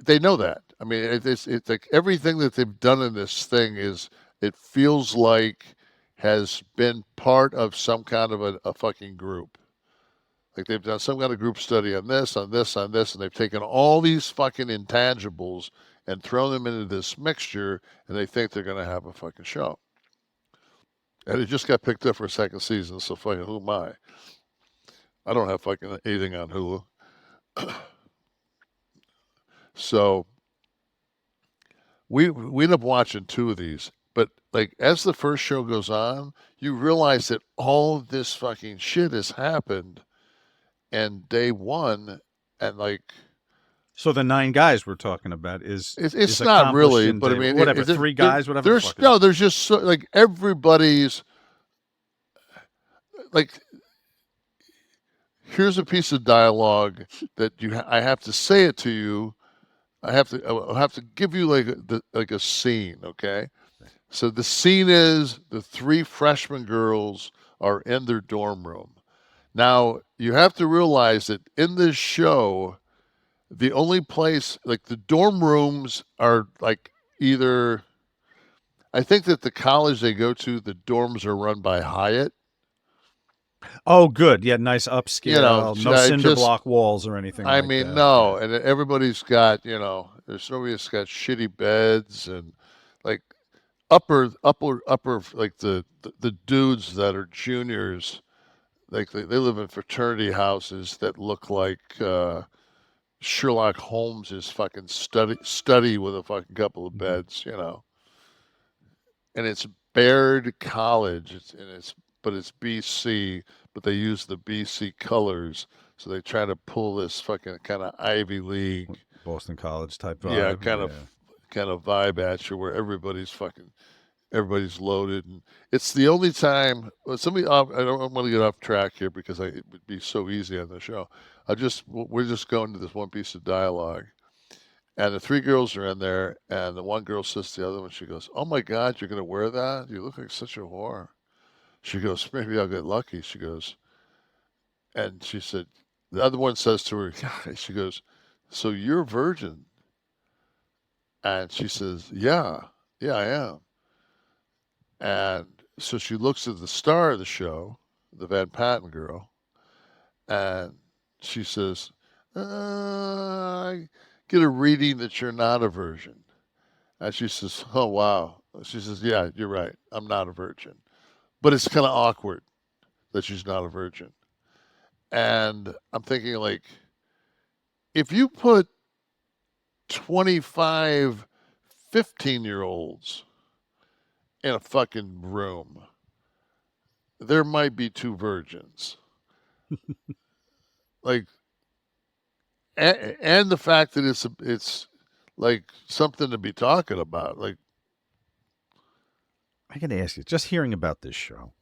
they know that. I mean, it's like everything that they've done in this thing it feels like has been part of some kind of a fucking group. Like they've done some kind of group study on this, and they've taken all these fucking intangibles and thrown them into this mixture, and they think they're going to have a fucking show. And it just got picked up for a second season, so fucking who am I? I don't have fucking anything on Hulu. So we end up watching 2 of these. But like as the first show goes on, you realize that all this fucking shit has happened and day 1, and like, so the 9 guys we're talking about is it's not really, but I mean, whatever, 3 guys, whatever. There's just so, like everybody's like, here's a piece of dialogue that I have to say it to you. I'll have to give you like a scene, okay? So the scene is the 3 freshman girls are in their dorm room. Now, you have to realize that in this show, the only place, like the dorm rooms are like either, I think that the college they go to, the dorms are run by Hyatt. Oh, good. Yeah, nice upscale. No cinder block walls or anything like that. I mean, no. And everybody's got, there's nobody that's got shitty beds and like upper, like the dudes that are juniors, like they live in fraternity houses that look like Sherlock Holmes' fucking study with a fucking couple of beds, And it's Baird College, but it's BC, but they use the BC colors, so they try to pull this fucking kind of Ivy League, Boston College type vibe. Yeah, kind of vibe at you, where everybody's loaded, and it's the only time. I don't want to get off track here because it would be so easy on the show. We're just going to this one piece of dialogue, and the 3 girls are in there, and the one girl says to the other one, she goes, "Oh my God, you're gonna wear that? You look like such a whore." She goes, "Maybe I'll get lucky." She goes, and she said, the other one says to her, she goes, "So you're a virgin?" And she says, yeah, I am. And so she looks at the star of the show, the Van Patten girl, and she says, I get a reading that you're not a virgin. And she says, oh, wow. She says, yeah, you're right. I'm not a virgin. But it's kind of awkward that she's not a virgin. And I'm thinking, like, if you put 25 15-year-olds in a fucking room, there might be 2 virgins. Like, and the fact that it's like something to be talking about. Like, I got to ask you, just hearing about this show,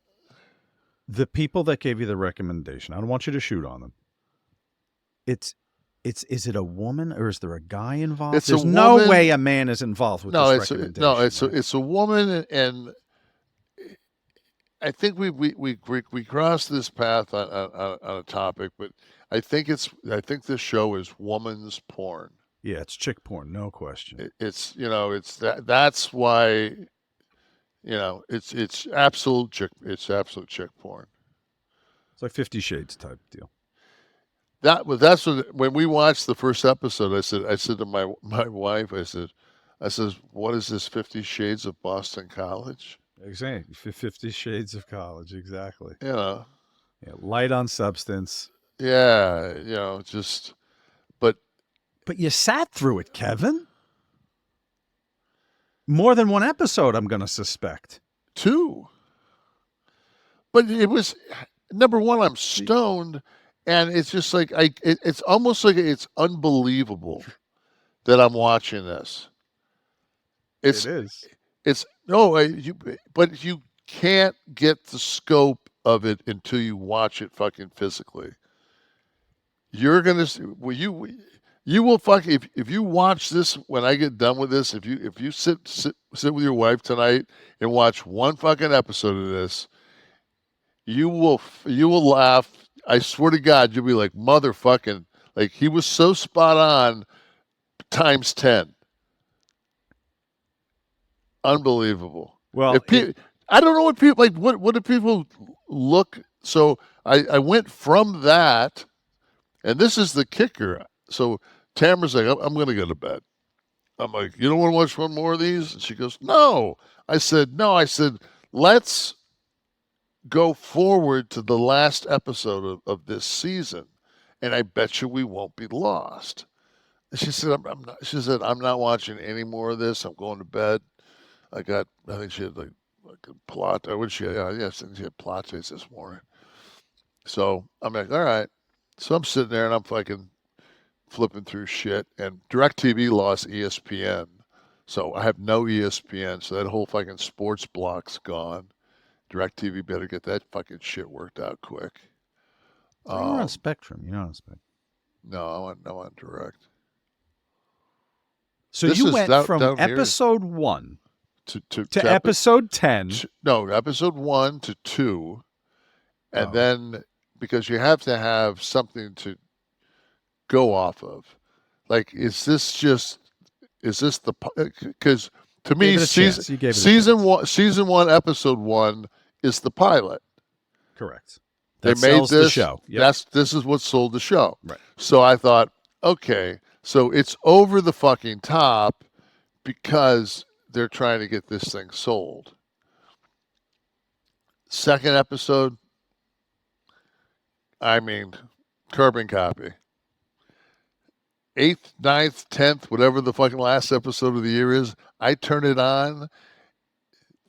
the people that gave you the recommendation, I don't want you to shoot on them. Is it a woman or is there a guy involved? There's no way a man is involved with this recommendation. It's a woman, and I think we crossed this path on a topic, but I think this show is woman's porn. Yeah, it's chick porn, no question. It's it's that's why it's absolute chick porn. It's like 50 Shades type deal. That's when we watched the first episode. I said to my wife, I said, what is this 50 Shades of Boston College? Exactly. 50 Shades of College, exactly. Yeah, light on substance. Yeah, But you sat through it, Kevin. More than one episode, I'm going to suspect. 2. But it was, number one, I'm stoned, and it's just like it's almost like it's unbelievable that I'm watching this. It is. It's no, but you can't get the scope of it until you watch it fucking physically. You're gonna, you will if you watch this when I get done with this. If you sit with your wife tonight and watch one fucking episode of this, you will laugh. I swear to God, you'll be like, motherfucking, like he was so spot on times 10. Unbelievable. Well, I don't know what people like. What do people look? So I went from that, and this is the kicker. So Tamara's like, I'm going to go to bed. I'm like, you don't want to watch one more of these? And she goes, no. I said, no. I said, let's go forward to the last episode of this season, and I bet you we won't be lost. And she said, I'm not. She said, I'm not watching any more of this. I'm going to bed. I think she had like a plot. I would she? Yes, she had Pilates this morning. So I'm like, all right. So I'm sitting there and I'm fucking flipping through shit. And DirecTV lost ESPN, so I have no ESPN. So that whole fucking sports block's gone. DirecTV better get that fucking shit worked out quick. You're on Spectrum. You're not on Spectrum. No, I want Direct. So you went from episode 1 to episode 10. No, episode 1 to 2. And then, because you have to have something to go off of. Like, is this the, because to me, season 1, episode 1 is the pilot. Correct. They made this, the show. Yep. This is what sold the show. Right. So I thought, okay, so it's over the fucking top because they're trying to get this thing sold. Second episode, I mean, carbon copy. 8th, 9th, 10th, whatever the fucking last episode of the year is, I turn it on.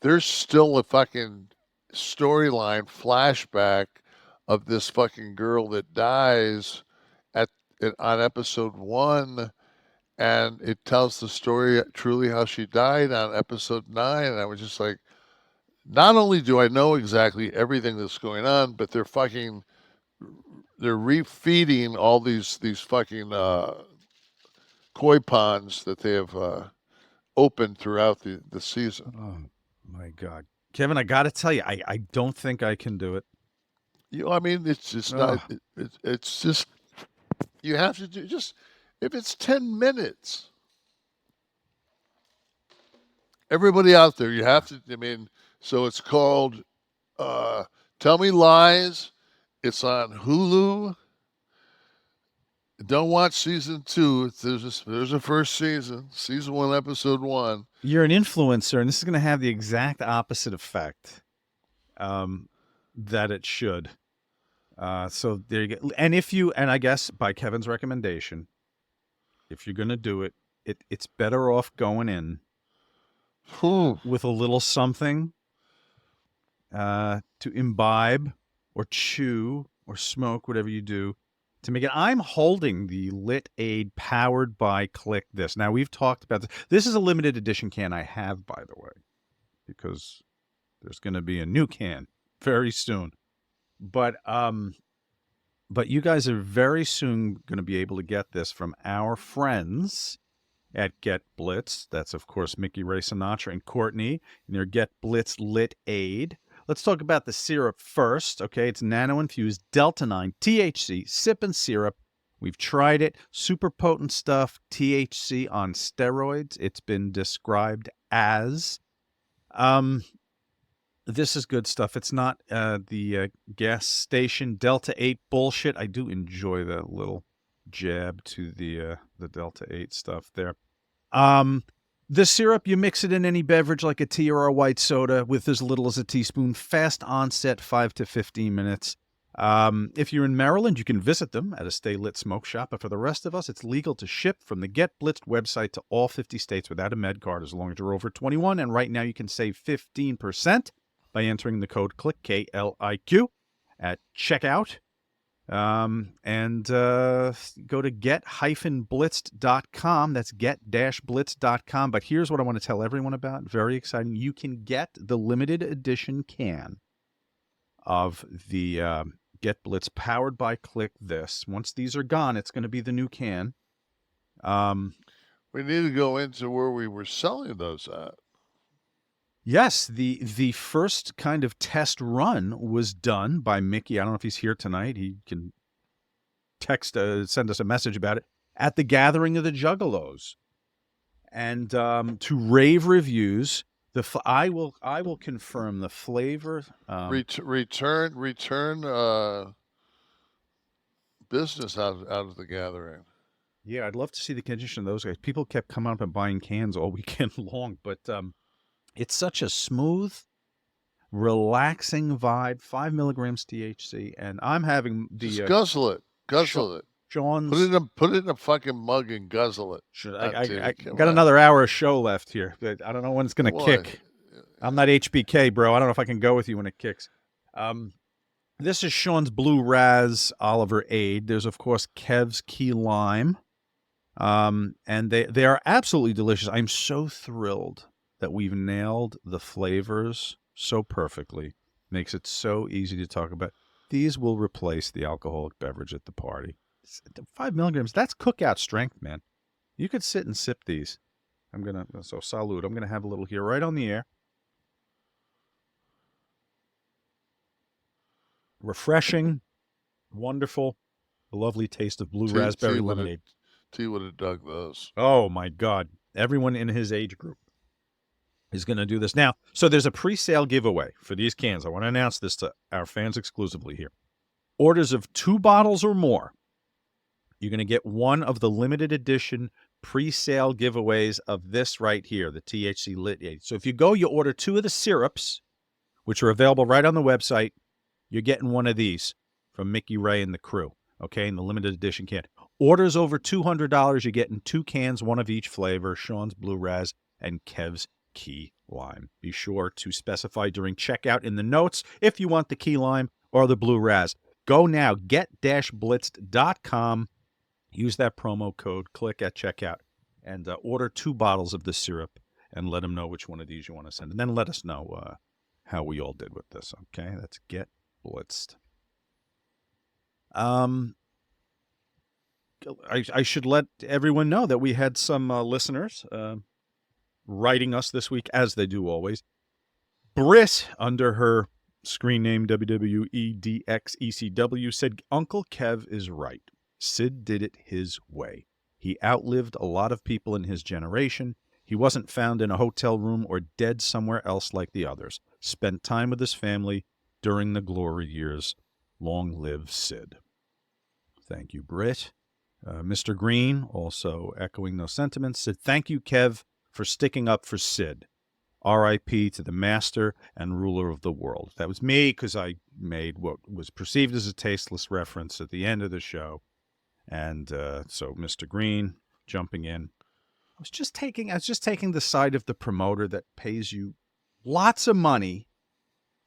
There's still a fucking storyline flashback of this fucking girl that dies on episode 1. And it tells the story truly how she died on episode 9. And I was just like, not only do I know exactly everything that's going on, but they're refeeding all these fucking koi ponds that they have opened throughout the season. Oh my God, Kevin, I got to tell you, I don't think I can do it. I mean, it's just not. It's just, you have to do just. If it's 10 minutes, everybody out there, you have to, I mean, so it's called Tell Me Lies. It's on Hulu. Don't watch season 2. There's a first season 1, episode 1. You're an influencer, and this is going to have the exact opposite effect that it should. So there you go. And and I guess by Kevin's recommendation, if you're going to do it, it's better off going in with a little something to imbibe or chew or smoke, whatever you do, to make it. I'm holding the LITZED powered by Kliq this. Now, we've talked about this. This is a limited edition can I have, by the way, because there's going to be a new can very soon. But you guys are very soon going to be able to get this from our friends at Get Blitz. That's, of course, Mickey, Ray Sinatra, and Courtney, and their Get Blitz LITZED. Let's talk about the syrup first, okay? It's nano-infused Delta-9 THC sip and syrup We've tried it. Super potent stuff, THC on steroids. It's been described as. This is good stuff. It's not the gas station Delta 8 bullshit. I do enjoy that little jab to the Delta 8 stuff there. The syrup, you mix it in any beverage like a tea or a white soda with as little as a teaspoon. Fast onset, 5 to 15 minutes. If you're in Maryland, you can visit them at a Stay Lit smoke shop. But for the rest of us, it's legal to ship from the Get Blitzed website to all 50 states without a med card as long as you're over 21. And right now you can save 15% by entering the code Kliq, K-L-I-Q, at checkout. And go to get-blitzed.com. That's get-blitzed.com. But here's what I want to tell everyone about. Very exciting. You can get the limited edition can of the Get Blitz powered by Kliq. This. Once these are gone, it's going to be the new can. We need to go into where we were selling those at. Yes, the first kind of test run was done by Mickey. I don't know if he's here tonight. He can send us a message about it at the Gathering of the Juggalos, and to rave reviews. I will confirm the flavor. Return business out of the Gathering. Yeah, I'd love to see the condition of those guys. People kept coming up and buying cans all weekend long, but it's such a smooth, relaxing vibe. 5 milligrams THC, and I'm having the just guzzle it. Sean's put it in a fucking mug and guzzle it. I got another hour of show left here. I don't know when it's going to kick. I'm not HBK, bro. I don't know if I can go with you when it kicks. This is Sean's Blue Raz Oliver Aid. There's, of course, Kev's Key Lime. And they are absolutely delicious. I'm so thrilled that we've nailed the flavors so perfectly. Makes it so easy to talk about. These will replace the alcoholic beverage at the party. 5 milligrams, that's cookout strength, man. You could sit and sip these. So salute. I'm going to have a little here right on the air. Refreshing, wonderful, the lovely taste of blue raspberry lemonade. T would have dug those. Oh, my God. Everyone in his age group is going to do this. Now, so there's a pre-sale giveaway for these cans. I want to announce this to our fans exclusively here. Orders of 2 bottles or more, you're going to get one of the limited edition pre-sale giveaways of this right here, the THC Lit 80. So if you go, you order 2 of the syrups, which are available right on the website, you're getting one of these from Mickey Ray and the crew, okay, in the limited edition can. Orders over $200, you're getting 2 cans, one of each flavor, Sean's Blue Raz and Kev's Key Lime. Be sure to specify during checkout in the notes if you want the Key Lime or the Blue Raz. Go now, get-blitzed.com. Use that promo code Kliq at checkout and order 2 bottles of the syrup and let them know which one of these you want to send. And then let us know how we all did with this, okay? That's Get Blitzed. I should let everyone know that we had some listeners writing us this week, as they do always. Bret, under her screen name WWEDXECW, said, Uncle Kev is right. Sid did it his way. He outlived a lot of people in his generation. He wasn't found in a hotel room or dead somewhere else like the others. Spent time with his family during the glory years. Long live Sid. Thank you, Bret. Mr. Green, also echoing those sentiments, said, thank you, Kev, for sticking up for Sid. R.I.P. to the master and ruler of the world. That was me, because I made what was perceived as a tasteless reference at the end of the show. And so Mr. Green jumping in. I was just taking the side of the promoter that pays you lots of money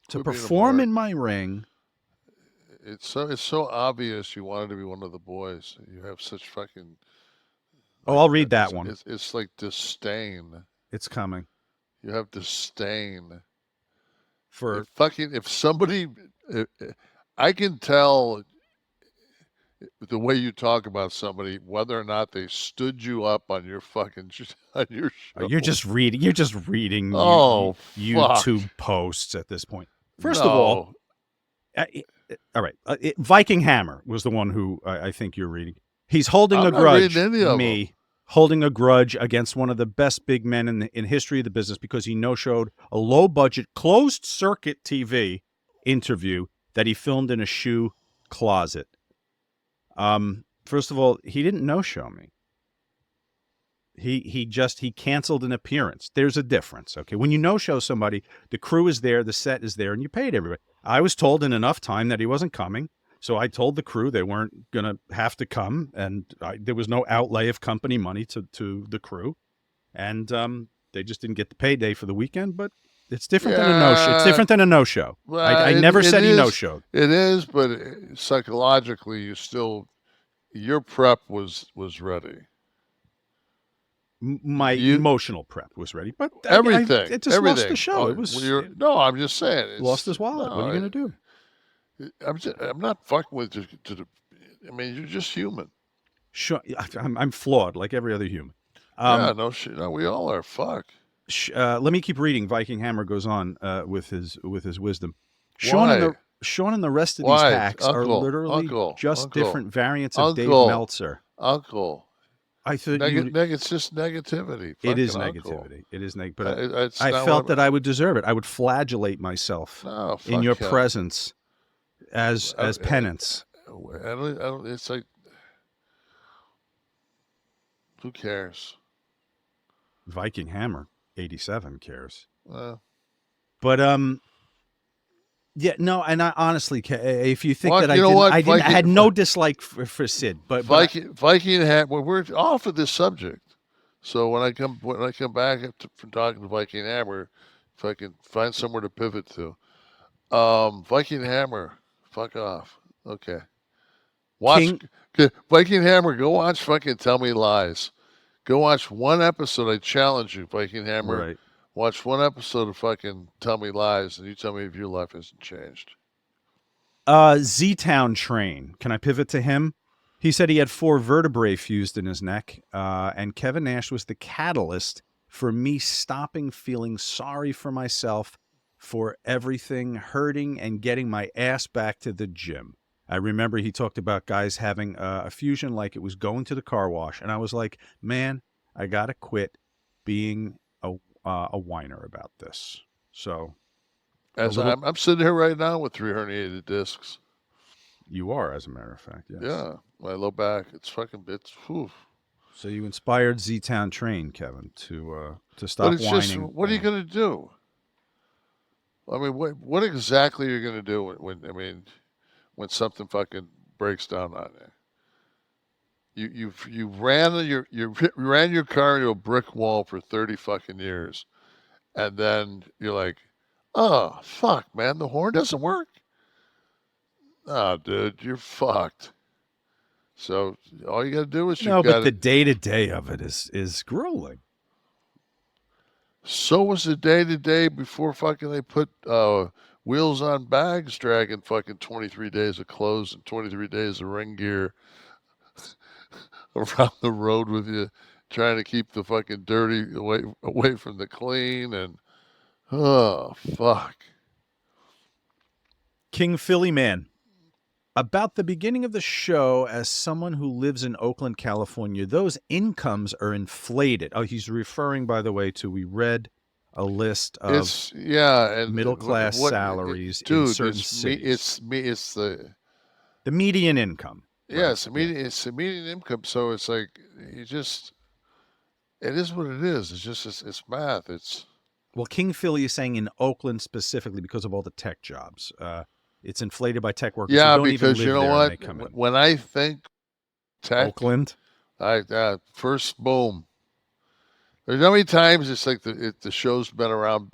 to perform in my ring. It's so obvious you wanted to be one of the boys. You have such fucking. Oh, I'll read that one. It's like disdain. It's coming. You have disdain for if somebody. I can tell the way you talk about somebody whether or not they stood you up on your fucking on your show. You're just reading YouTube posts at this point. First of all, all right. Viking Hammer was the one who I think you're reading. He's holding I'm a not grudge. reading any of them. Holding a grudge against one of the best big men in history of the business because he no-showed a low-budget, closed-circuit TV interview that he filmed in a shoe closet. First of all, he didn't no-show me. He canceled an appearance. There's a difference, okay? When you no-show somebody, the crew is there, the set is there, and you paid everybody. I was told in enough time that he wasn't coming. So I told the crew they weren't going to have to come, and there was no outlay of company money to the crew. And they just didn't get the payday for the weekend, but it's different than a no-show. It's different than a no-show. Well, I never said he no-showed. It is, but psychologically, your prep was ready. My emotional prep was ready, but everything. It just lost the show. It was no. I'm just saying, lost his wallet. What are you going to do? I'm not fucking with you. I mean, you're just human. Sure, I'm flawed like every other human. No shit. No, we all are. Fuck. Let me keep reading. Viking Hammer goes on with his wisdom. Why? Sean and the rest of these hacks are literally just different variants of Dave Meltzer. Uncle. I thought it's just negativity. It is negativity. It is negative. But I felt that I would deserve it. I would flagellate myself in your presence as penance. I don't, it's like, who cares? Viking Hammer 87 cares. But yeah, no, and I honestly, if you think well, that I had no dislike for Sid, but Viking Hammer. We're off of this subject. So when I come back from talking to Viking Hammer, if I can find somewhere to pivot to, Viking Hammer, fuck off. Okay, Viking Hammer. Go watch fucking Tell Me Lies. Go watch one episode. I challenge you, Viking Hammer. Right. Watch one episode of fucking Tell Me Lies, and you tell me if your life hasn't changed. Z-Town Train. Can I pivot to him? He said he had 4 vertebrae fused in his neck, and Kevin Nash was the catalyst for me stopping feeling sorry for myself for everything, hurting, and getting my ass back to the gym. I remember he talked about guys having a fusion like it was going to the car wash, and I was like, man, I got to quit being a whiner about this. So, I'm sitting here right now with 3 herniated discs. You are, as a matter of fact. Yes. Yeah, my low back. It's fucking. Whew. So you inspired Z-Town Train, Kevin, to stop but it's whining. Just, what are you going to do? I mean, what exactly are you going to do when something fucking breaks down on you? You ran your car into a brick wall for 30 fucking years, and then you're like, oh fuck, man, the horn doesn't work. Oh, dude, you're fucked. So all you got to do is but the day-to-day of it is grueling. So was the day-to-day before fucking they put wheels on bags dragging fucking 23 days of clothes and 23 days of ring gear around the road with you, trying to keep the fucking dirty away from the clean, and oh fuck. King Philly Man. About the beginning of the show, as someone who lives in Oakland, California, those incomes are inflated. Oh, he's referring, by the way, to we read a list of middle-class salaries in certain cities. It's the median income. Yes, right? It's the median income. So it's like it is what it is. It's just it's math. Well, King Philly is saying in Oakland specifically because of all the tech jobs. It's inflated by tech workers. Yeah, who don't because even live there you know what? When I think tech, Oakland, first boom. There's how many times it's like the show's been around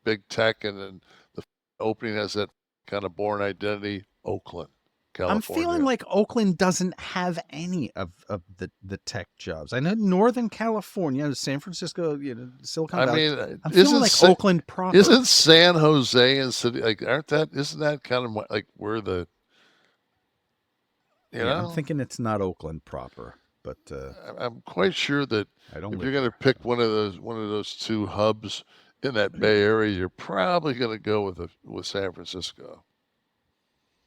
big tech, and then the opening has that kind of born identity. Oakland, California. I'm feeling like Oakland doesn't have any of the tech jobs. I know Northern California, San Francisco, Silicon Valley. I mean, I'm feeling like Oakland proper. Isn't San Jose and city isn't that kind of like where the I'm thinking it's not Oakland proper, but I'm quite sure that if you're going to pick one of those 2 hubs in that Bay Area, you're probably going to go with San Francisco.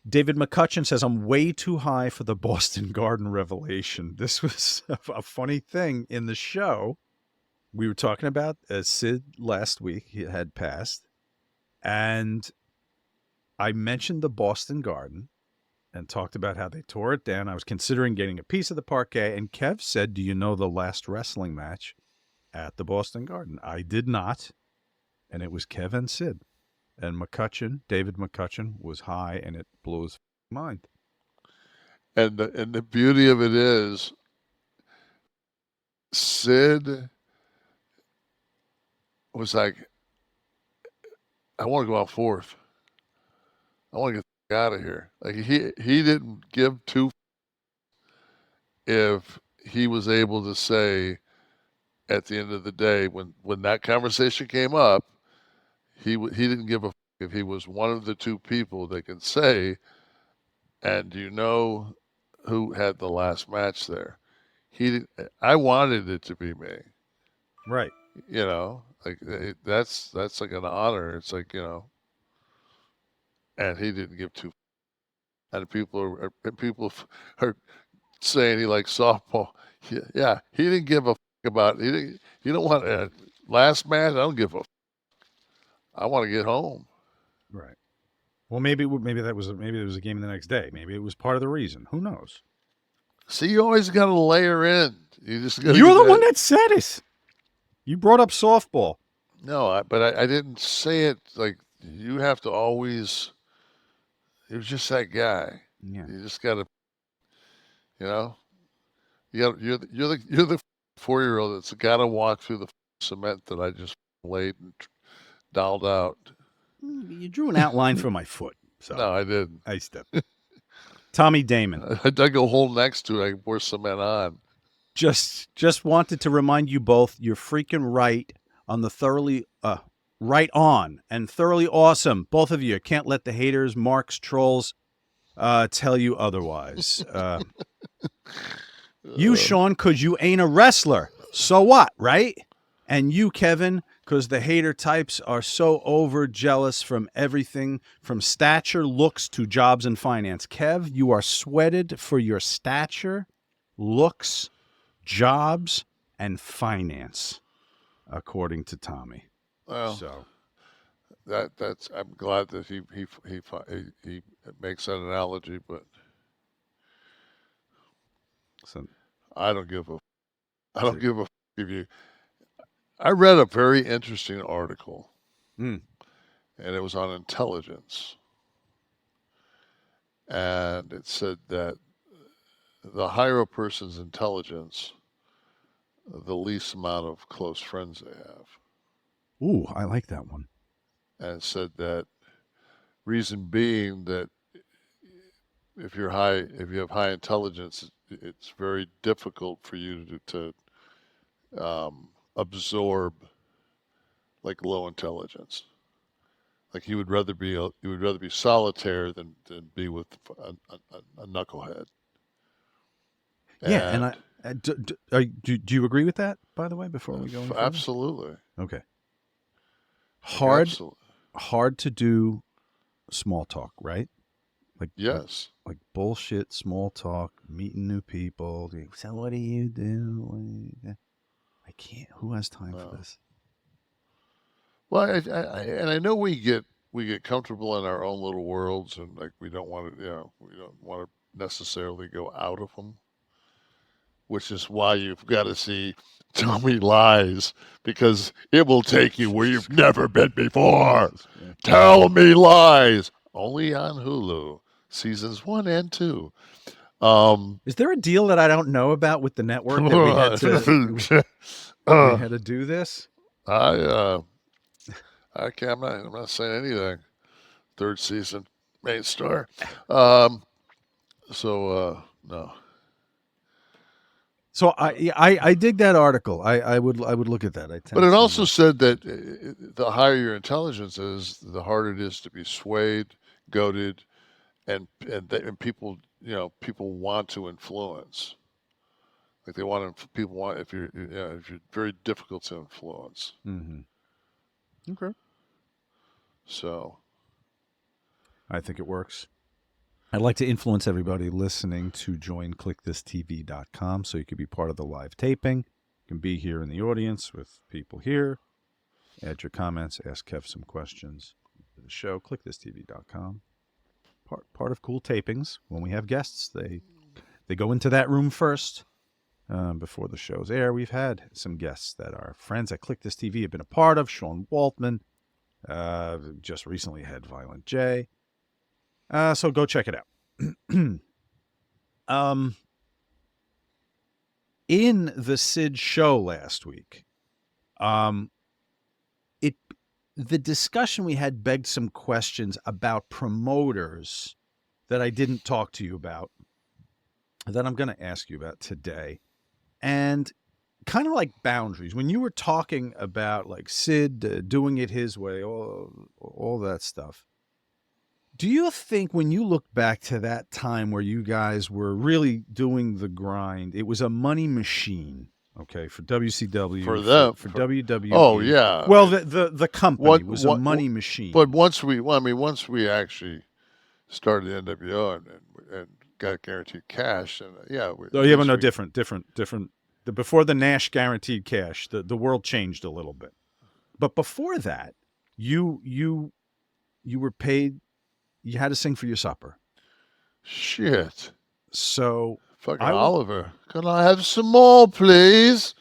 David McCutcheon says, I'm way too high for the Boston Garden revelation. This was a funny thing in the show. We were talking about Sid last week. He had passed. And I mentioned the Boston Garden and talked about how they tore it down. I was considering getting a piece of the parquet. And Kev said, do you know the last wrestling match at the Boston Garden? I did not. And it was Kev and Sid. And McCutcheon, David McCutcheon, was high, and it blew his mind. And the beauty of it is, Sid was like, I want to go out fourth. I want to get out of here. Like he didn't give two if he was able to say at the end of the day when that conversation came up, he didn't give a if he was one of the two people that can say, and do you know who had the last match there? I wanted it to be me. Right. You know, like that's like an honor. It's like, you know, and he didn't give two. And people are saying he likes softball. Yeah, he didn't give a about. He don't want a last match. I don't give a. I want to get home. Right. Well, maybe there was a game the next day. Maybe it was part of the reason. Who knows? See, you always got to layer in. You just got. You're the one that said it. You brought up softball. No, but I didn't say it like you have to always. He was just that guy. Yeah. You just got to, you know, you're the 4-year-old that's got to walk through the cement that I just laid and dialed out. You drew an outline for my foot. So No, I didn't. I stepped. Tommy Damon. I dug a hole next to it. I poured cement on. Just wanted to remind you both, you're freaking right on the thoroughly right on and thoroughly awesome. Both of you. Can't let the haters, marks, trolls tell you otherwise. You, Shawn, because you ain't a wrestler. So what, right? And you, Kevin, because the hater types are so over jealous from everything from stature, looks to jobs and finance. Kev, you are sweated for your stature, looks, jobs, and finance, according to Tommy. Well, so that's. I'm glad that he makes that analogy, but I don't give a. I don't give a if you. I read a very interesting article, and it was on intelligence, and it said that the higher a person's intelligence, the least amount of close friends they have. Ooh, I like that one. And said that reason being that if you have high intelligence, it's very difficult for you to absorb like low intelligence. Like you would rather be solitaire than be with a knucklehead. Yeah, and do you agree with that? By the way, before we go, absolutely. Okay. Absolutely. Hard to do small talk, right? Like yes, like bullshit small talk, meeting new people. So what do you do? I can't. Who has time for this? Well, I know we get comfortable in our own little worlds, and like we don't want to, we don't want to necessarily go out of them. Which is why you've got to see Tell Me Lies, because it will take you where you've never been before. Tell Me Lies, only on Hulu, seasons 1 and 2. Is there a deal that I don't know about with the network that we had to do this? I'm not saying anything. 3rd season, main star. No. So I dig that article. I would look at that. But it also said that the higher your intelligence is, the harder it is to be swayed, goaded, and people want to influence. Like people want if you're very difficult to influence. Mm-hmm. Okay. So I think it works. I'd like to influence everybody listening to join KliqThisTV.com so you can be part of the live taping. You can be here in the audience with people here. Add your comments. Ask Kev some questions to the show. KliqThisTV.com. Part of cool tapings. When we have guests, they go into that room first before the shows air. We've had some guests that our friends at Kliq This TV have been a part of. Sean Waltman. Just recently had Violent J. So go check it out. In the Sid show last week, the discussion we had begged some questions about promoters that I didn't talk to you about, that I'm going to ask you about today. And kind of like boundaries. When you were talking about like Sid doing it his way, all that stuff, do you think when you look back to that time where you guys were really doing the grind, it was a money machine, okay, for WCW, For them, for WWE? Oh yeah. Well, the company was a money machine. But once we actually started the NWO and got guaranteed cash, and different. Before the Nash guaranteed cash, the world changed a little bit. But before that, you were paid. You had to sing for your supper. Shit. So fucking Oliver, can I have some more, please?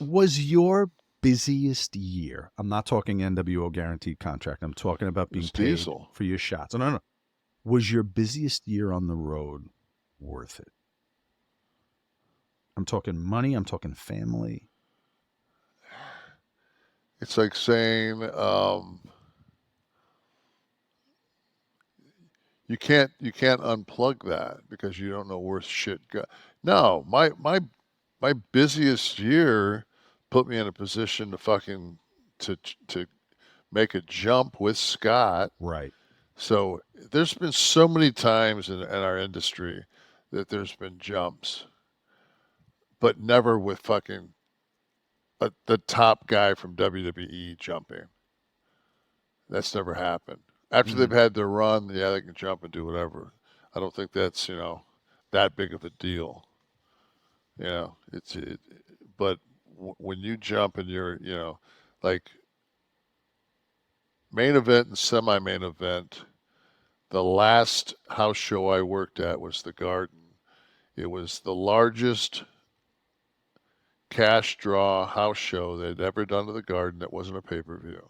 Was your busiest year? I'm not talking NWO guaranteed contract. I'm talking about being paid Diesel for your shots. No. Was your busiest year on the road worth it? I'm talking money. I'm talking family. It's like saying you can't unplug that because you don't know where shit go. No, my busiest year put me in a position to fucking to make a jump with Scott. Right. So there's been so many times in our industry that there's been jumps, but never with fucking the top guy from WWE jumping. That's never happened. After they've had their run, yeah, they can jump and do whatever. I don't think that's, that big of a deal. But when you jump and you're, like main event and semi-main event, the last house show I worked at was the Garden. It was the largest cash draw house show they'd ever done to the Garden that wasn't a pay-per-view.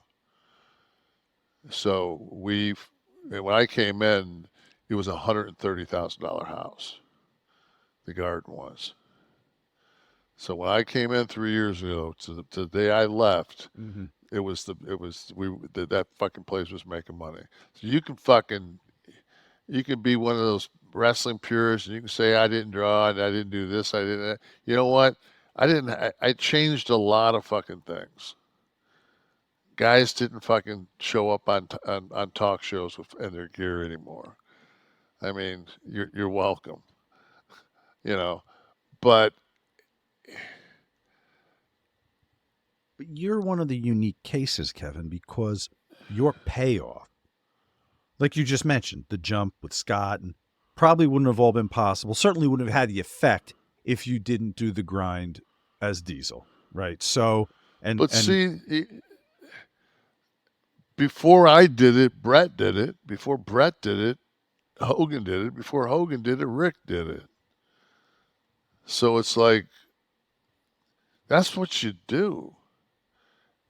So when I came in, it was a $130,000 house. The Garden was. So when I came in 3 years ago, to the day I left, that fucking place was making money. So you can be one of those wrestling purists, and you can say I didn't draw and I didn't do this, I didn't. You know what? I changed a lot of fucking things. Guys didn't fucking show up on talk shows in their gear anymore. I mean, you're welcome. But you're one of the unique cases, Kevin, because your payoff, like you just mentioned, the jump with Scott, and probably wouldn't have all been possible. Certainly wouldn't have had the effect if you didn't do the grind as Diesel, right? So, see, before I did it, Bret did it. Before Bret did it, Hogan did it. Before Hogan did it, Rick did it. So it's like, that's what you do.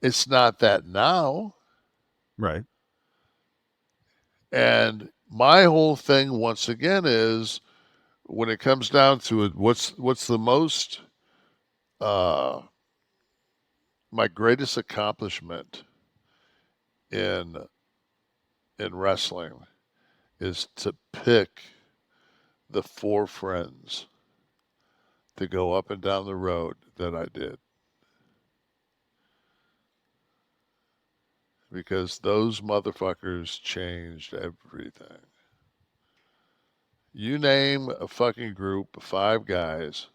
It's not that now. Right. And my whole thing, once again, is when it comes down to it, what's the most, my greatest accomplishment in wrestling is to pick the 4 friends to go up and down the road that I did. Because those motherfuckers changed everything. You name a fucking group of 5 guys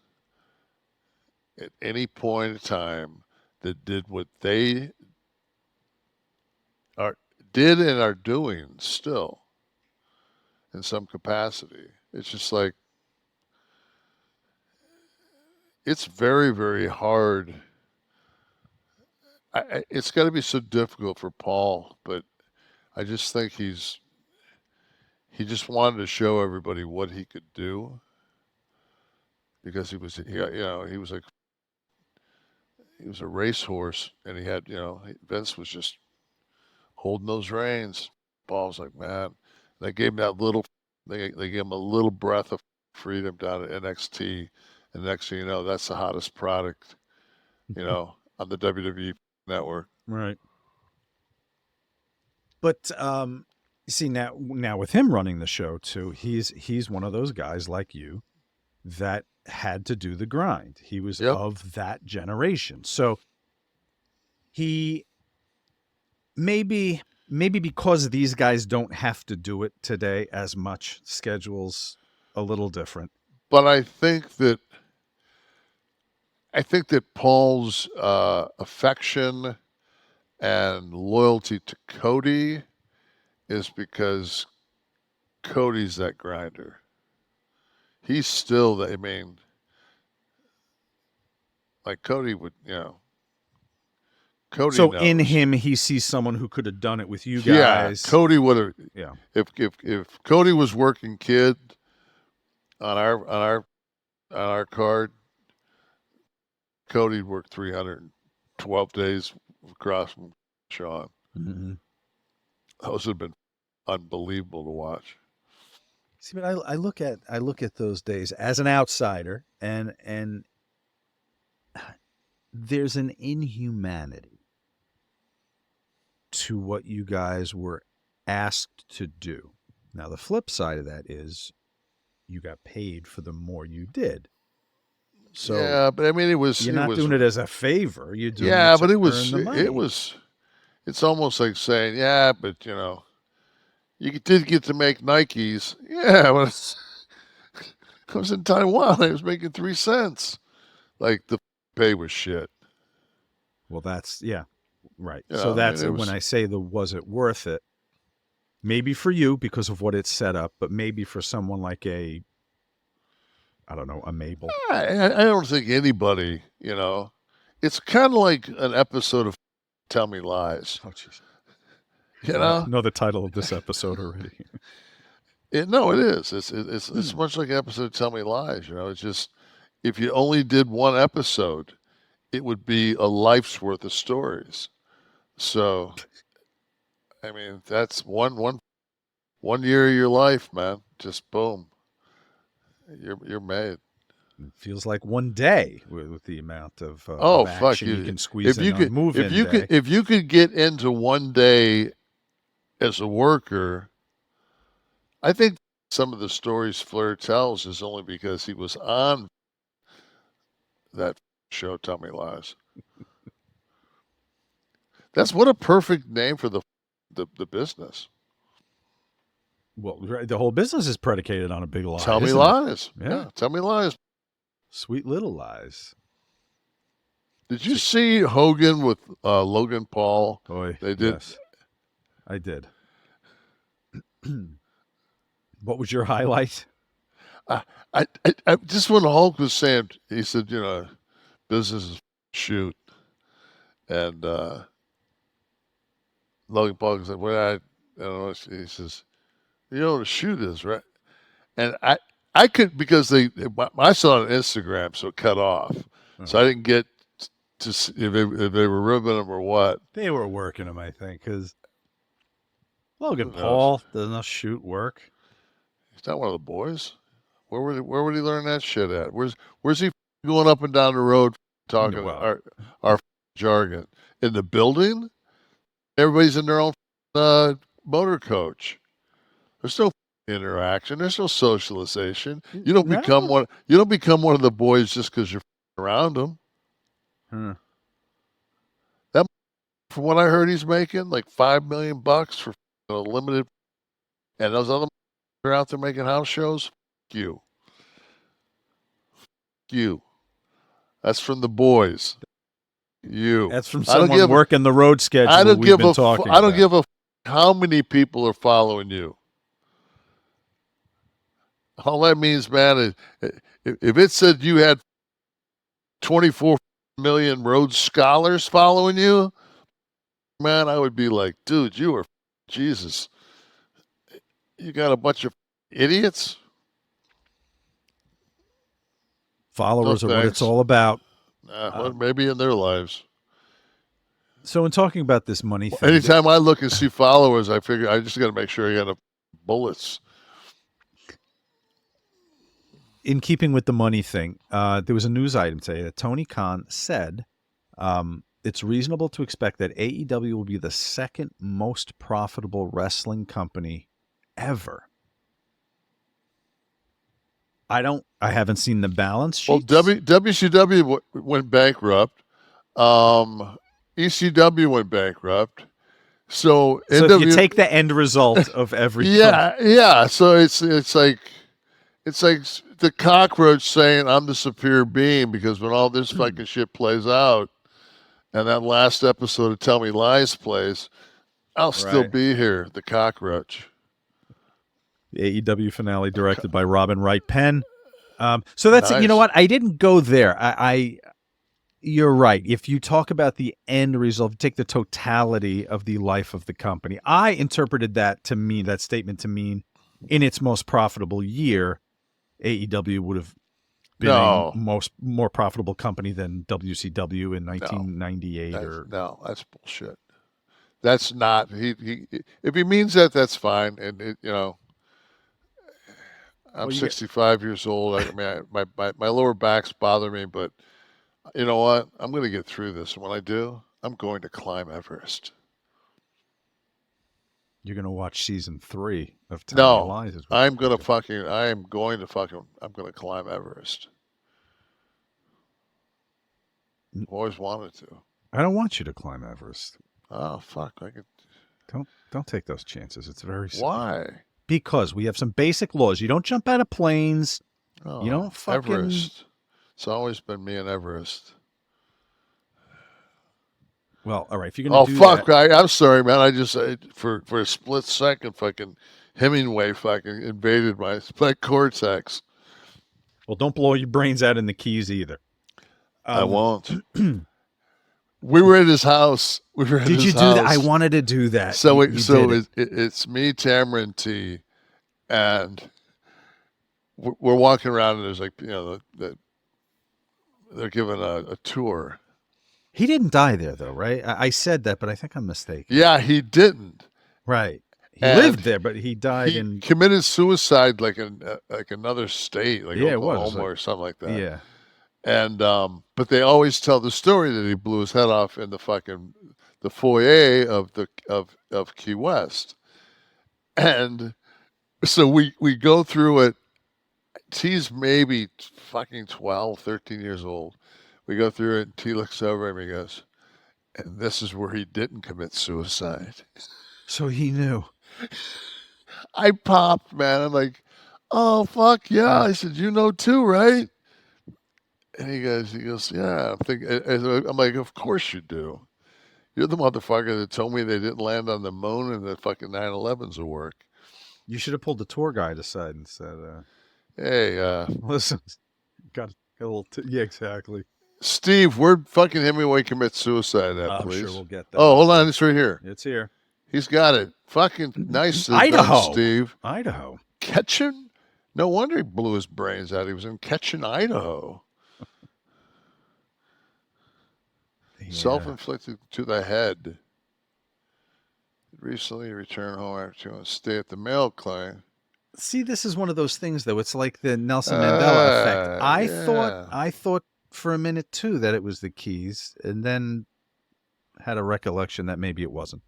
at any point in time that did what they did and are doing still. in some capacity. It's just like, it's very, very hard. It's got to be so difficult for Paul, but I just think he just wanted to show everybody what he could do, because he was like, he was a racehorse, and he had, Vince was just holding those reins. Paul was like, man, they gave him that little, they gave him a little breath of freedom down at NXT, and next thing you know, that's the hottest product, on the WWE network. Right. But see, now with him running the show too, he's one of those guys like you that had to do the grind. He was of that generation. So he maybe because these guys don't have to do it today as much, schedule's a little different. But I think that Paul's affection and loyalty to Cody is because Cody's that grinder. He's still that. I mean, like Cody would, Cody. So knows. in him, he sees someone who could have done it with you Yeah, guys. Cody would have. Yeah. If Cody was working kid on our card, Cody'd work 312 days across from Shawn. Mm-hmm. Those would have been unbelievable to watch. See, but I look at those days as an outsider, and there's an inhumanity to what you guys were asked to do. Now, the flip side of that is you got paid for the more you did. So yeah, but I mean, you're not doing it as a favor. You're doing yeah, it to but it's almost like saying, yeah, but you did get to make Nikes. Yeah, but I was in Taiwan. I was making 3 cents. Like, the pay was shit. Well, that's right. Yeah, so that's I mean, when I say was it worth it? Maybe for you because of what it's set up, but maybe for someone like a Mabel. I don't think anybody, it's kind of like an episode of Tell Me Lies. Oh, jeez. I know the title of this episode already. No, it is. It's much like an episode of Tell Me Lies. It's just, if you only did one episode, it would be a life's worth of stories. So, I mean, that's one year of your life, man. Just boom, you're made. It feels like one day with the amount of fuck you can squeeze in on move-in day. If you could get into one day as a worker, I think some of the stories Flair tells is only because he was on that show, Tell Me Lies. That's what a perfect name for the business. Well, the whole business is predicated on a big lie. Tell Me Lies. Yeah, Tell Me Lies. Sweet little lies. Did you see Hogan with Logan Paul? Boy, they did. Yes, I did. What was your highlight? I just when Hulk was saying, he said, business is shoot, and Logan Paul said, "Well, I don't know." He says, "You know what a shoot is, right?" And I could, because I saw it on Instagram, so it cut off, so I didn't get to see if they were ribbing them or what. They were working him, I think, because Logan Paul doesn't know shoot work. He's not one of the boys. Where would he learn that shit at? Where's he going up and down the road talking our jargon? In the building? Everybody's in their own motor coach. There's no interaction. There's no socialization. You don't become one. You don't become one of the boys just because you're around them. That, from what I heard, he's making like $5 million for a limited, and those other are out there making house shows. You. That's from the boys. You. That's from someone working the road schedule. I don't give a how many people are following you. All that means, man, is if it said you had 24 million Rhodes Scholars following you, man, I would be like, dude, you are Jesus. You got a bunch of idiots. Followers No, are what it's thanks. all about. Well, maybe in their lives. So in talking about this money thing, Anytime I look and see followers, I figure I just got to make sure I got enough bullets. in keeping with the money thing, there was a news item today that Tony Khan said it's reasonable to expect that AEW will be the second most profitable wrestling company ever. I haven't seen the balance sheets. Well, WCW went bankrupt. ECW went bankrupt. So if you take the end result of every yeah. So it's like the cockroach saying I'm the superior being, because when all this fucking shit plays out, and that last episode of Tell Me Lies plays, I'll still be here. The cockroach. The AEW finale directed by Robin Wright Penn. So that's Nice. You know what? I didn't go there. You're right. If you talk about the end result, take the totality of the life of the company. I interpreted that statement to mean in its most profitable year, AEW would have been a more profitable company than WCW in 1998 No, that's bullshit. That's not he if he means that, that's fine. And I'm 65 years old. I mean, my lower back's bother me, but you know what? I'm going to get through this. And when I do, I'm going to climb Everest. You're going to watch season 3 of Tell Me Lies. I'm going to climb Everest. I've always wanted to. I don't want you to climb Everest. Oh, fuck. Don't take those chances. It's very simple. Why? Because we have some basic laws. You don't jump out of planes. You don't fucking... Everest. It's always been me and Everest. Well, all right. If you're going to do that... I'm sorry, man. I just, for a split second, fucking Hemingway fucking invaded my cortex. Well, don't blow your brains out in the Keys either. I won't. We were at his house. Did you do that? I wanted to do that. So it's me, Tamara, and T, and we're walking around, and there's like, they're giving a tour. He didn't die there, though, right? I said that, but I think I'm mistaken. Yeah, he didn't. Right. He lived there, but he died He committed suicide like in another state, like Oklahoma or something like that. Yeah. And but they always tell the story that he blew his head off in the foyer of Key West. And so we go through it. T's maybe fucking 12, 13 years old. We go through it, and T looks over and he goes, and this is where he didn't commit suicide. So he knew. I popped, man. I'm like, oh, fuck yeah. I said, you know too, right? And he goes, yeah. I'm like, of course you do. You're the motherfucker that told me they didn't land on the moon and the fucking 9/11s will work. You should have pulled the tour guide aside and said, hey, listen, got a little, yeah, exactly. Steve, where'd fucking Hemingway commit suicide at, please? I'm sure we'll get that. Oh, hold on. It's right here. It's here. He's got it. Fucking nice. Idaho. Steve. Idaho. Ketchum? No wonder he blew his brains out. He was in Ketchum, Idaho. Yeah. Self-inflicted to the head. Recently returned home after 2 months stay at the Mayo Clinic. See, this is one of those things, though. It's like the Nelson Mandela effect. I thought for a minute too that it was the Keys, and then had a recollection that maybe it wasn't.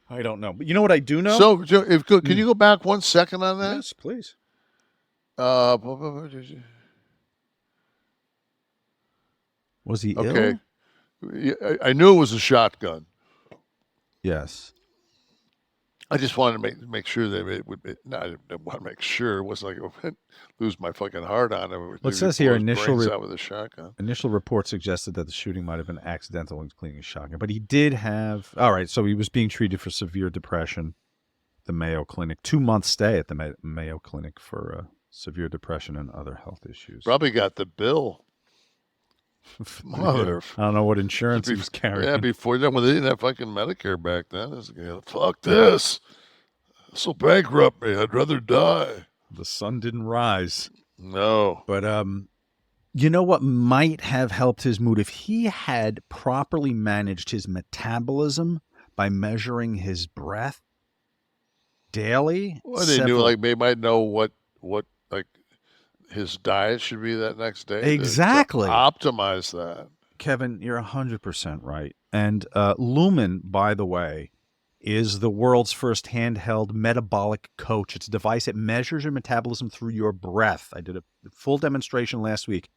I don't know, but you know what I do know. So, can you go back 1 second on that? Yes, please. Was he okay? ill? I knew it was a shotgun. Yes. I just wanted to make sure that it would. I didn't want to make sure it wasn't like I lose my fucking heart on it. Well, it says here out with a shotgun. Initial report suggested that the shooting might have been accidental when cleaning a shotgun, but he did have. All right, so he was being treated for severe depression. The Mayo Clinic, 2 month stay at the Mayo Clinic for severe depression, and other health issues. Probably got the bill. Mother. I don't know what insurance he was carrying. Yeah, before that, when they didn't have fucking Medicare back then, it was like, fuck this. This will bankrupt me. I'd rather die. The sun didn't rise. No. But you know what might have helped his mood? If he had properly managed his metabolism by measuring his breath daily. Well, they knew, like, they might know what like his diet should be that next day. Exactly. To optimize that. Kevin, you're 100% right. And LUMEN, by the way, is the world's first handheld metabolic coach. It's a device that measures your metabolism through your breath. I did a full demonstration last week.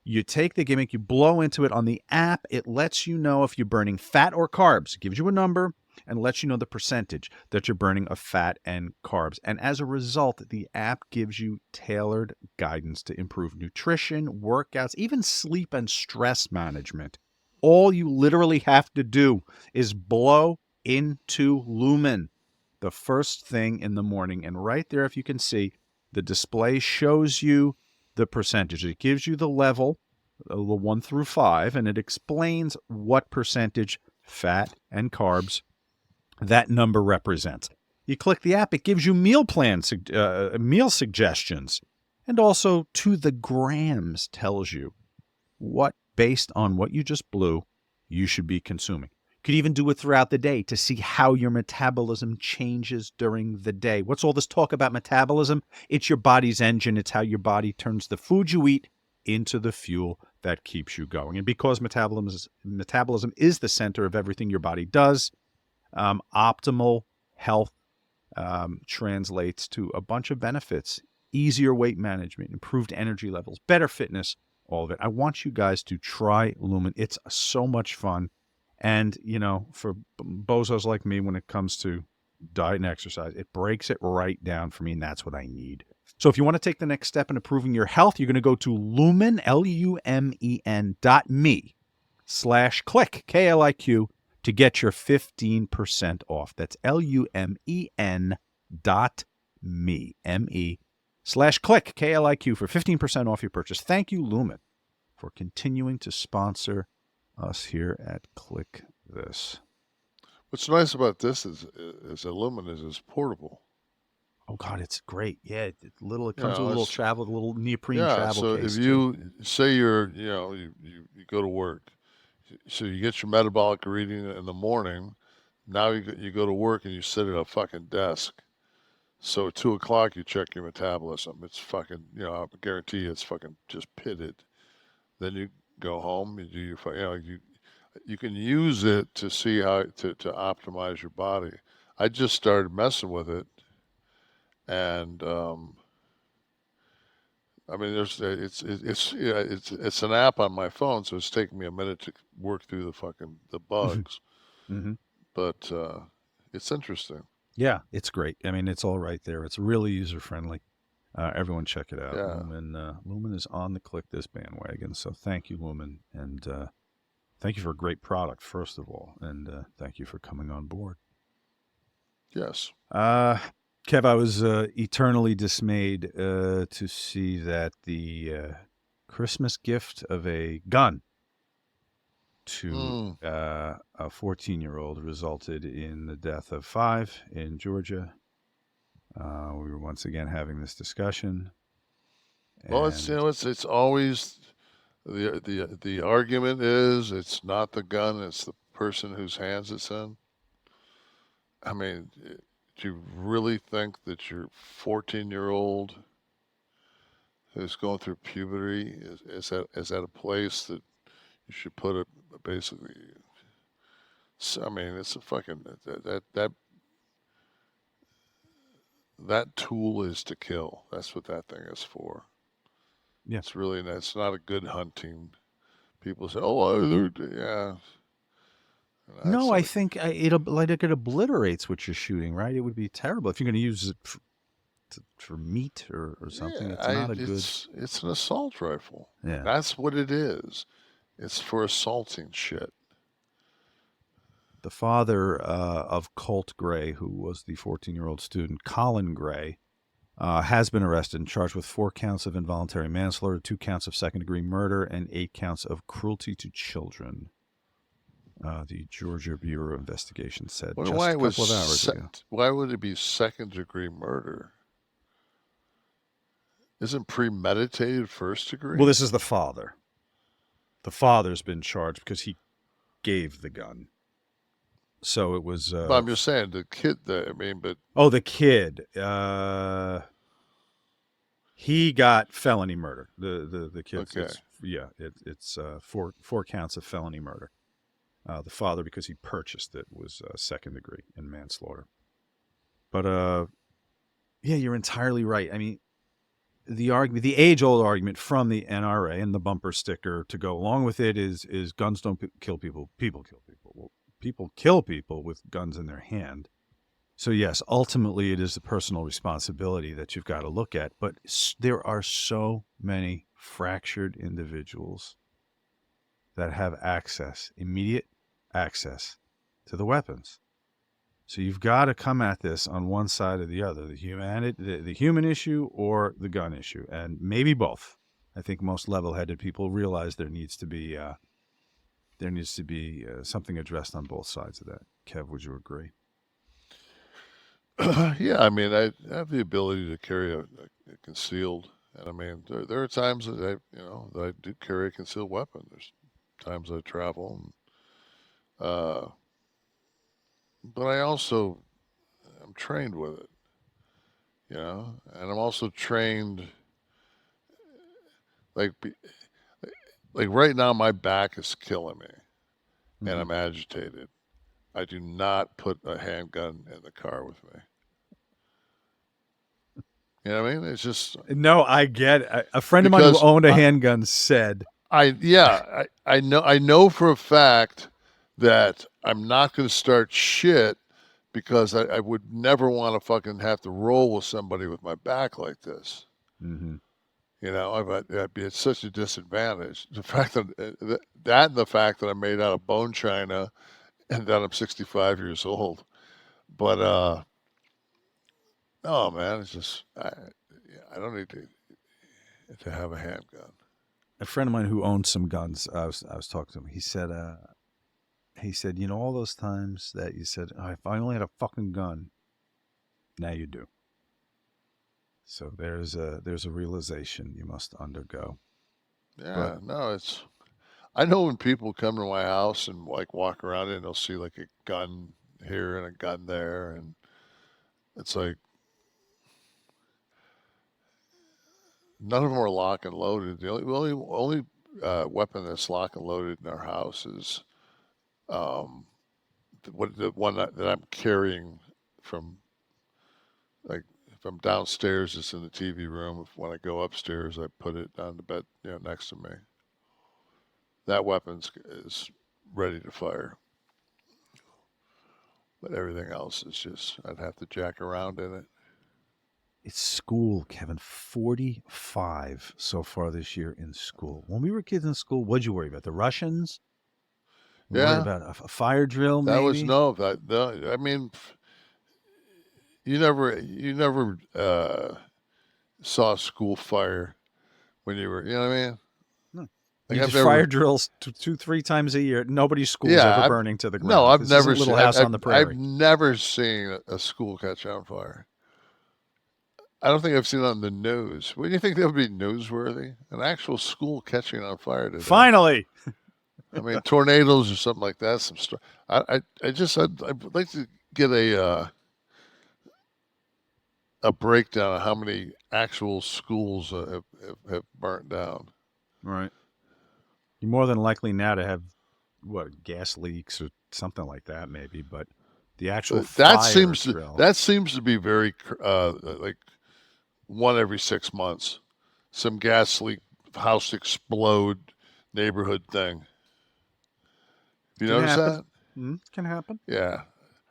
You take the gimmick, you blow into it on the app. It lets you know if you're burning fat or carbs. It gives you a number and lets you know the percentage that you're burning of fat and carbs. And as a result, the app gives you tailored guidance to improve nutrition, workouts, even sleep and stress management. All you literally have to do is blow into LUMEN the first thing in the morning. And right there, if you can see, the display shows you the percentage. It gives you the level, the 1 through 5, and it explains what percentage fat and carbs that number represents. You click the app, it gives you meal plans, meal suggestions, and also to the grams tells you what, based on what you just blew, you should be consuming. You could even do it throughout the day to see how your metabolism changes during the day. What's all this talk about metabolism? It's your body's engine. It's how your body turns the food you eat into the fuel that keeps you going. And because metabolism is the center of everything your body does, optimal health translates to a bunch of benefits: easier weight management, improved energy levels, better fitness, all of it. I want you guys to try LUMEN. It's so much fun. And, you know, for bozos like me, when it comes to diet and exercise, it breaks it right down for me, and that's what I need. So if you want to take the next step in improving your health, you're going to go to LUMEN, LUMEN.me/Kliq, Kliq, to get your 15% off. That's LUMEN.me/Kliq, Kliq, for 15% off your purchase. Thank you, LUMEN, for continuing to sponsor us here at Kliq This. What's nice about this is that LUMEN is portable. Oh God, it's great. Yeah, it comes with a little neoprene travel so case. So if you say you go to work, so you get your metabolic reading in the morning. Now you go to work and you sit at a fucking desk. So at 2:00 you check your metabolism. It's fucking, I guarantee you it's fucking just pitted. Then you go home, you do your, you can use it to see how to optimize your body. I just started messing with it, and I mean, it's an app on my phone, so it's taking me a minute to work through the bugs, but it's interesting. Yeah, it's great. I mean, it's all right there. It's really user friendly. Everyone check it out. Yeah. LUMEN is on the Kliq This bandwagon. So thank you, LUMEN. And thank you for a great product, first of all. And thank you for coming on board. Yes. Kev, I was eternally dismayed to see that the Christmas gift of a gun to a 14-year-old resulted in the death of 5 in Georgia. We were once again having this discussion. Well, it's always the argument is it's not the gun, it's the person whose hands it's in. I mean, do you really think that your 14-year-old who's going through puberty is at a place that you should put it basically? I mean, it's a fucking that tool is to kill. That's what that thing is for. Yeah. It's not a good hunting. People say, "Oh, yeah." No, I think it obliterates what you're shooting, right? It would be terrible if you're going to use it for meat or something. Yeah, it's an assault rifle. Yeah. That's what it is. It's for assaulting shit. The father of Colt Gray, who was the 14-year-old student, Colin Gray, has been arrested and charged with 4 counts of involuntary manslaughter, 2 counts of second-degree murder, and 8 counts of cruelty to children. The Georgia Bureau of Investigation said Well, just a couple of hours ago. Why would it be second-degree murder? Isn't premeditated first degree? Well, this is the father. The father's been charged because he gave the gun. So it was. But I'm just saying the kid. But the kid. He got felony murder. The kid. Okay. It's 4 counts of felony murder. The father, because he purchased it, was second degree in manslaughter. But yeah, you're entirely right. I mean, the age-old argument from the NRA and the bumper sticker to go along with it is guns don't kill people. People kill people. Well, people kill people with guns in their hand. So yes, ultimately it is the personal responsibility that you've got to look at. But there are so many fractured individuals that have immediate access to the weapons. So you've got to come at this on one side or the other, the human issue or the gun issue, and maybe both. I think most level-headed people realize there needs to be something addressed on both sides of that. Kev, would you agree? Yeah, I mean, I have the ability to carry a concealed, and I mean, there are times that I do carry a concealed weapon. There's times I travel, and, but I'm trained with it, and I'm also trained, like right now my back is killing me, and I'm agitated. I do not put a handgun in the car with me. You know what I mean? It's just... No, I get it. A friend of mine who owned a handgun said... I know for a fact that I'm not going to start shit because I would never want to fucking have to roll with somebody with my back like this. Mm-hmm. That'd be at such a disadvantage. The fact that and the fact that I'm made out of bone china and that I'm 65 years old. But, no, man, it's just, I don't need to have a handgun. A friend of mine who owned some guns, I was talking to him. He said, all those times that you said, oh, if I only had a fucking gun, now you do. So there's a realization you must undergo. Yeah, I know when people come to my house and like walk around and they'll see like a gun here and a gun there, and it's like none of them are lock and loaded. The only weapon that's lock and loaded in our house is the one that I'm carrying from, like, if I'm downstairs, it's in the TV room. When I go upstairs, I put it on the bed, next to me. That weapon is ready to fire. But everything else is just, I'd have to jack around in it. It's school, Kevin. 45 so far this year in school. When we were kids in school, what'd you worry about? The Russians? You worried about a fire drill, maybe? I mean, you never saw a school fire when you were, you know what I mean? No. Like fire drills 2-3 times a year. Nobody's school is ever burning to the ground. No, I've never seen House on the Prairie. I've never seen a school catch on fire. I don't think I've seen it on the news. Wouldn't you think that would be newsworthy? An actual school catching on fire today. Finally! I mean, tornadoes or something like that. I'd like to get a breakdown of how many actual schools have burnt down. Right. You're more than likely now to have gas leaks or something like that, maybe. But the actual that seems to be very like one every 6 months. Some gas leak, house explode, neighborhood thing. You notice that? Mm-hmm. Can happen. Yeah,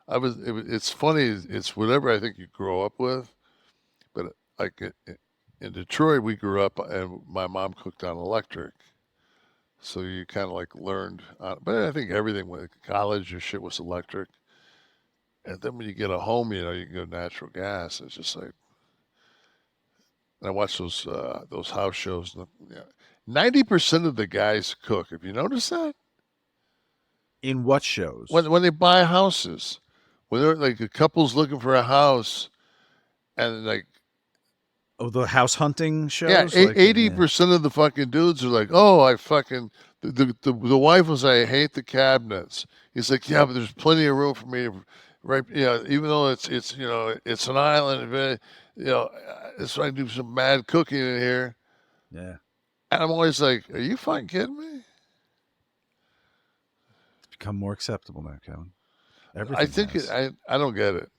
it's funny. It's whatever I think you grow up with, but like in Detroit, we grew up and my mom cooked on electric, so you kind of like learned. But I think everything with college, your shit was electric, and then when you get a home, you can go natural gas. It's just like and I watch those house shows. 90% of the guys cook. Have you noticed that? In what shows? When they buy houses, when they're like a couple's looking for a house, and like the house hunting shows? yeah, Like, 80% of the fucking dudes are like, oh, I fucking the wife was like, I hate the cabinets. He's like, yeah, but there's plenty of room for me to, right? Even though it's it's an island, so I do some mad cooking in here. Yeah. And I'm always like, are you fucking kidding me? It's become more acceptable now, Kevin. I think I don't get it.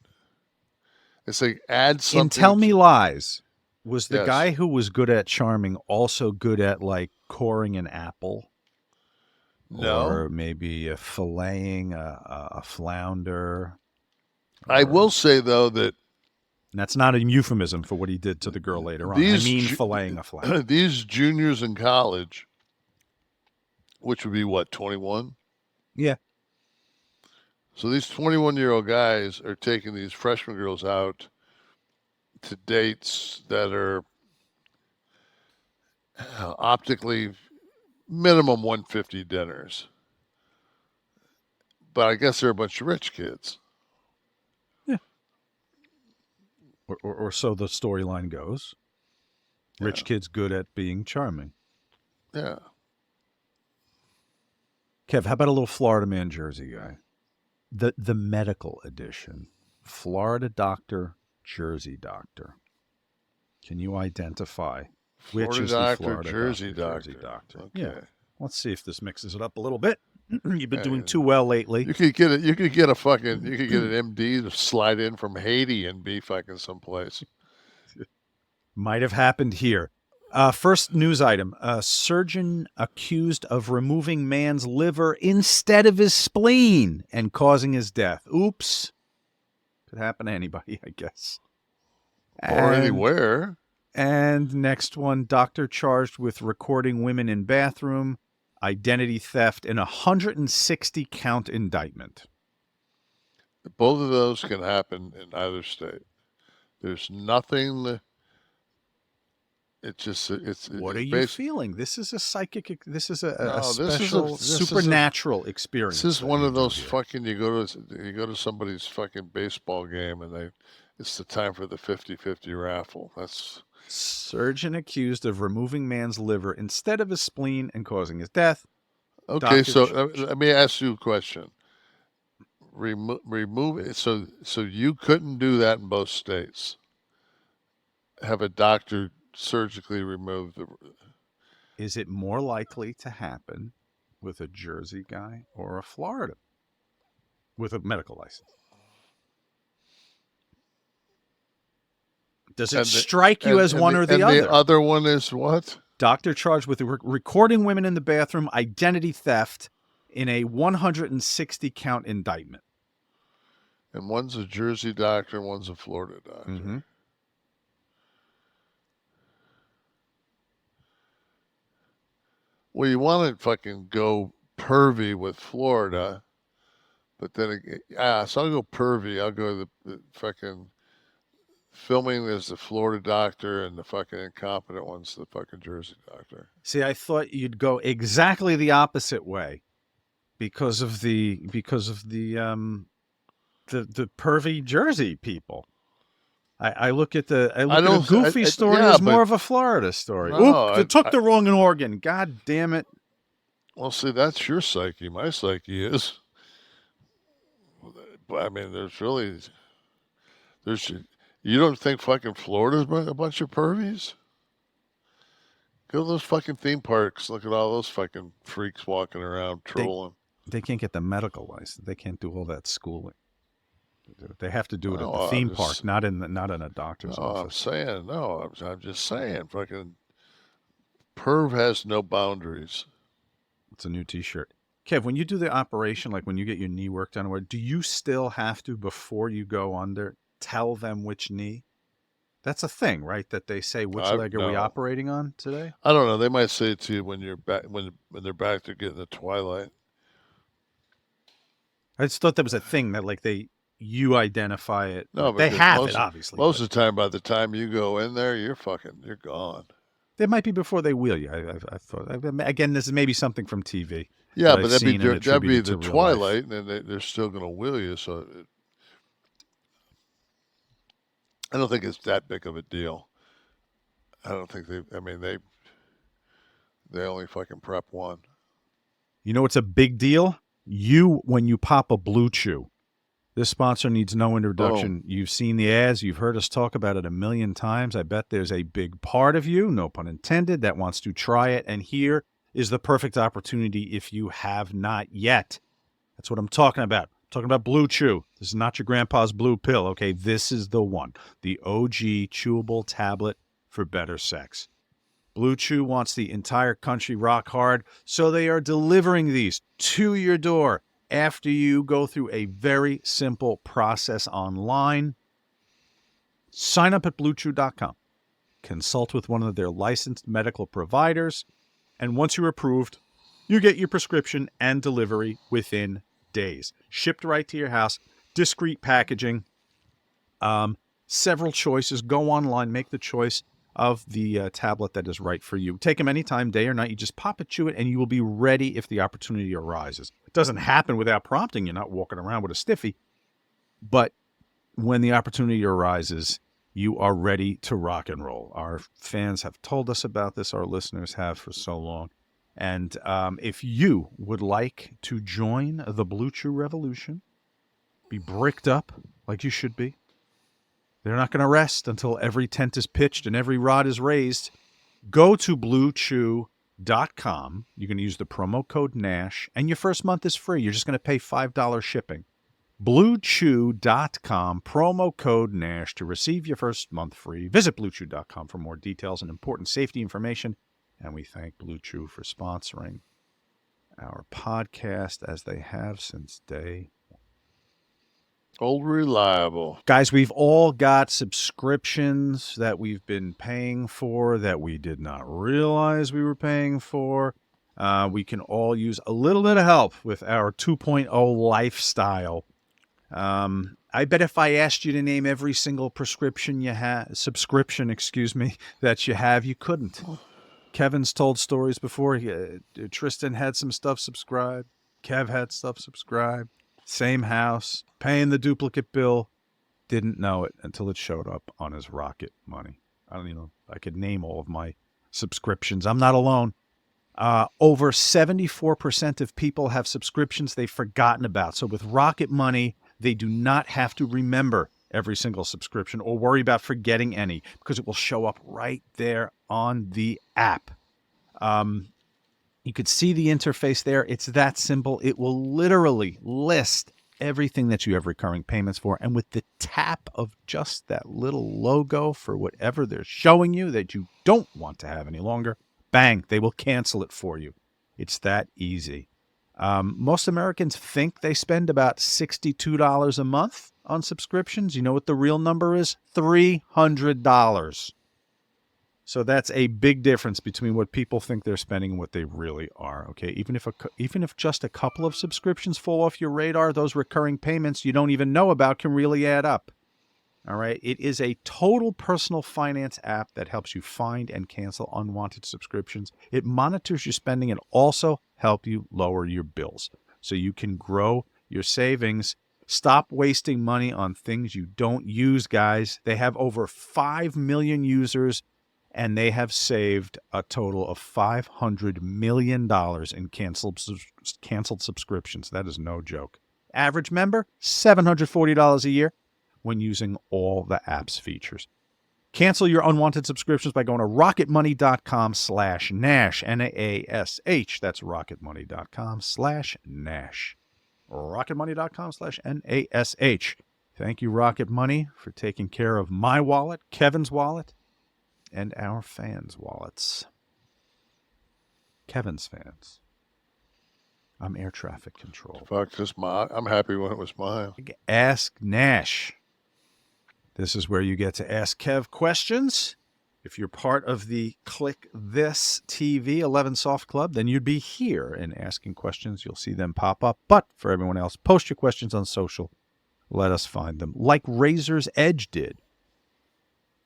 It's like add something. In Tell Me Lies, was the Yes. guy who was good at charming also good at like coring an apple? No. Or maybe filleting a flounder? I will say, though, that and that's not a euphemism for what he did to the girl later on. I mean filleting a flounder. These juniors in college, which would be what, 21? Yeah. So these 21-year-old guys are taking these freshman girls out to dates that are optically minimum 150 dinners. But I guess they're a bunch of rich kids. Yeah. Or so the storyline goes. Rich kids good at being charming. Yeah. Kev, how about a little Florida man Jersey guy? The medical edition. Florida doctor, Jersey doctor. Can you identify which is the Florida Jersey doctor, doctor? Jersey doctor? Okay. Yeah. Let's see if this mixes it up a little bit. You've been doing too well lately. You could get an MD to slide in from Haiti and be fucking someplace. Might have happened here. First news item. A surgeon accused of removing man's liver instead of his spleen and causing his death. Oops. Could happen to anybody, I guess. Or anywhere. And next one, doctor charged with recording women in bathroom, identity theft, in a 160-count indictment. Both of those can happen in either state. There's nothing... What are you feeling? This is a psychic. This is a special supernatural experience. This is one of those fucking. You go to somebody's fucking baseball game and it's the time for the 50-50 raffle. That's surgeon accused of removing man's liver instead of his spleen and causing his death. Okay, so let me ask you a question. Remove it. So you couldn't do that in both states. Have a doctor surgically remove the... Is it more likely to happen with a Jersey guy or a Florida with a medical license? Does it strike you as one or the other? The other one is what? Doctor charged with recording women in the bathroom, identity theft in a 160-count indictment. And one's a Jersey doctor and one's a Florida doctor. Mm-hmm. Well, you want to fucking go pervy with Florida, but then, so I'll go pervy. I'll go the fucking filming as the Florida doctor and the fucking incompetent one's the fucking Jersey doctor. See, I thought you'd go exactly the opposite way because of the pervy Jersey people. I look at the Goofy story as more of a Florida story. No, they took the wrong organ. God damn it. Well, see, that's your psyche. My psyche is... I mean, you don't think fucking Florida's a bunch of pervies? Go to those fucking theme parks. Look at all those fucking freaks walking around trolling. They can't get the medical license. They can't do all that schooling. They have to do it at the theme park, not in a doctor's office. I'm just saying, fucking perv has no boundaries. It's a new T-shirt. Kev, when you do the operation, like when you get your knee worked on, do you still have to, before you go under, tell them which knee? That's a thing, right? That they say, which leg are we operating on today? I don't know. They might say it to you when you're back, when they're back to getting the twilight. I just thought that was a thing that, like, you identify it. No, They because have it, obviously. most of the time, by the time you go in there, you're gone. It might be before they wheel you. I thought. Again, this is maybe something from TV. Yeah, that but I've that'd be seen and that'd be attributed the to real life. twilight, and then they're still going to wheel you. So I don't think it's that big of a deal. I don't think they. I mean, they only fucking prep one. You know what's a big deal? When you pop a Bluechew. This sponsor needs no introduction. Oh. You've seen the ads. You've heard us talk about it a million times. I bet there's a big part of you, no pun intended, that wants to try it. And here is the perfect opportunity if you have not yet. That's what I'm talking about. I'm talking about Bluechew. This is not your grandpa's blue pill, okay? This is the one. The OG chewable tablet for better sex. Bluechew wants the entire country rock hard, so they are delivering these to your door after you go through a very simple process online. Sign up at bluechew.com. Consult with one of their licensed medical providers, and once you're approved, you get your prescription and delivery within days. Shipped right to your house, discreet packaging, several choices. Go online, make the choice of the tablet that is right for you. Take them anytime, day or night. You just pop it, chew it, and you will be ready if the opportunity arises. It doesn't happen without prompting. You're not walking around with a stiffy. But when the opportunity arises, you are ready to rock and roll. Our fans have told us about this. Our listeners have for so long. And if you would like to join the Bluechew revolution, be bricked up like you should be. They're not going to rest until every tent is pitched and every rod is raised. Go to bluechew.com. You're going to use the promo code NASH, and your first month is free. You're just going to pay $5 shipping. Bluechew.com, promo code NASH to receive your first month free. Visit bluechew.com for more details and important safety information. And we thank Bluechew for sponsoring our podcast as they have since day one. Old reliable. Guys, we've all got subscriptions that we've been paying for that we did not realize we were paying for. We can all use a little bit of help with our 2.0 lifestyle. I bet if I asked you to name every single subscription that you have, you couldn't. Kevin's told stories before. Tristan had some stuff subscribed. Kev had stuff subscribed. Same house. Paying the duplicate bill. Didn't know it until it showed up on his Rocket Money. I don't even know. I could name all of my subscriptions. I'm not alone. Over 74% of people have subscriptions they've forgotten about. So with Rocket Money, they do not have to remember every single subscription or worry about forgetting any because it will show up right there on the app. You could see the interface there. It's that simple. It will literally list everything that you have recurring payments for. And with the tap of just that little logo for whatever they're showing you that you don't want to have any longer, bang, they will cancel it for you. It's that easy. Most Americans think they spend about $62 a month on subscriptions. You know what the real number is? $300. So that's a big difference between what people think they're spending and what they really are. Okay, even if just a couple of subscriptions fall off your radar, those recurring payments you don't even know about can really add up. All right, it is a total personal finance app that helps you find and cancel unwanted subscriptions. It monitors your spending and also help you lower your bills so you can grow your savings. Stop wasting money on things you don't use, guys. They have over 5 million users, and they have saved a total of $500 million in canceled subscriptions. That is no joke. Average member, $740 a year when using all the app's features. Cancel your unwanted subscriptions by going to rocketmoney.com/Nash, N-A-S-H. That's rocketmoney.com/Nash. rocketmoney.com/Nash. Thank you, Rocket Money, for taking care of my wallet, Kevin's wallet, and our fans' wallets. Kevin's fans. I'm air traffic control. Fuck, I'm happy when it was mine. Ask Nash. This is where you get to ask Kev questions. If you're part of the Kliq This TV 11 Soft Club, then you'd be here and asking questions. You'll see them pop up. But for everyone else, post your questions on social. let us find them, like Razor's Edge did.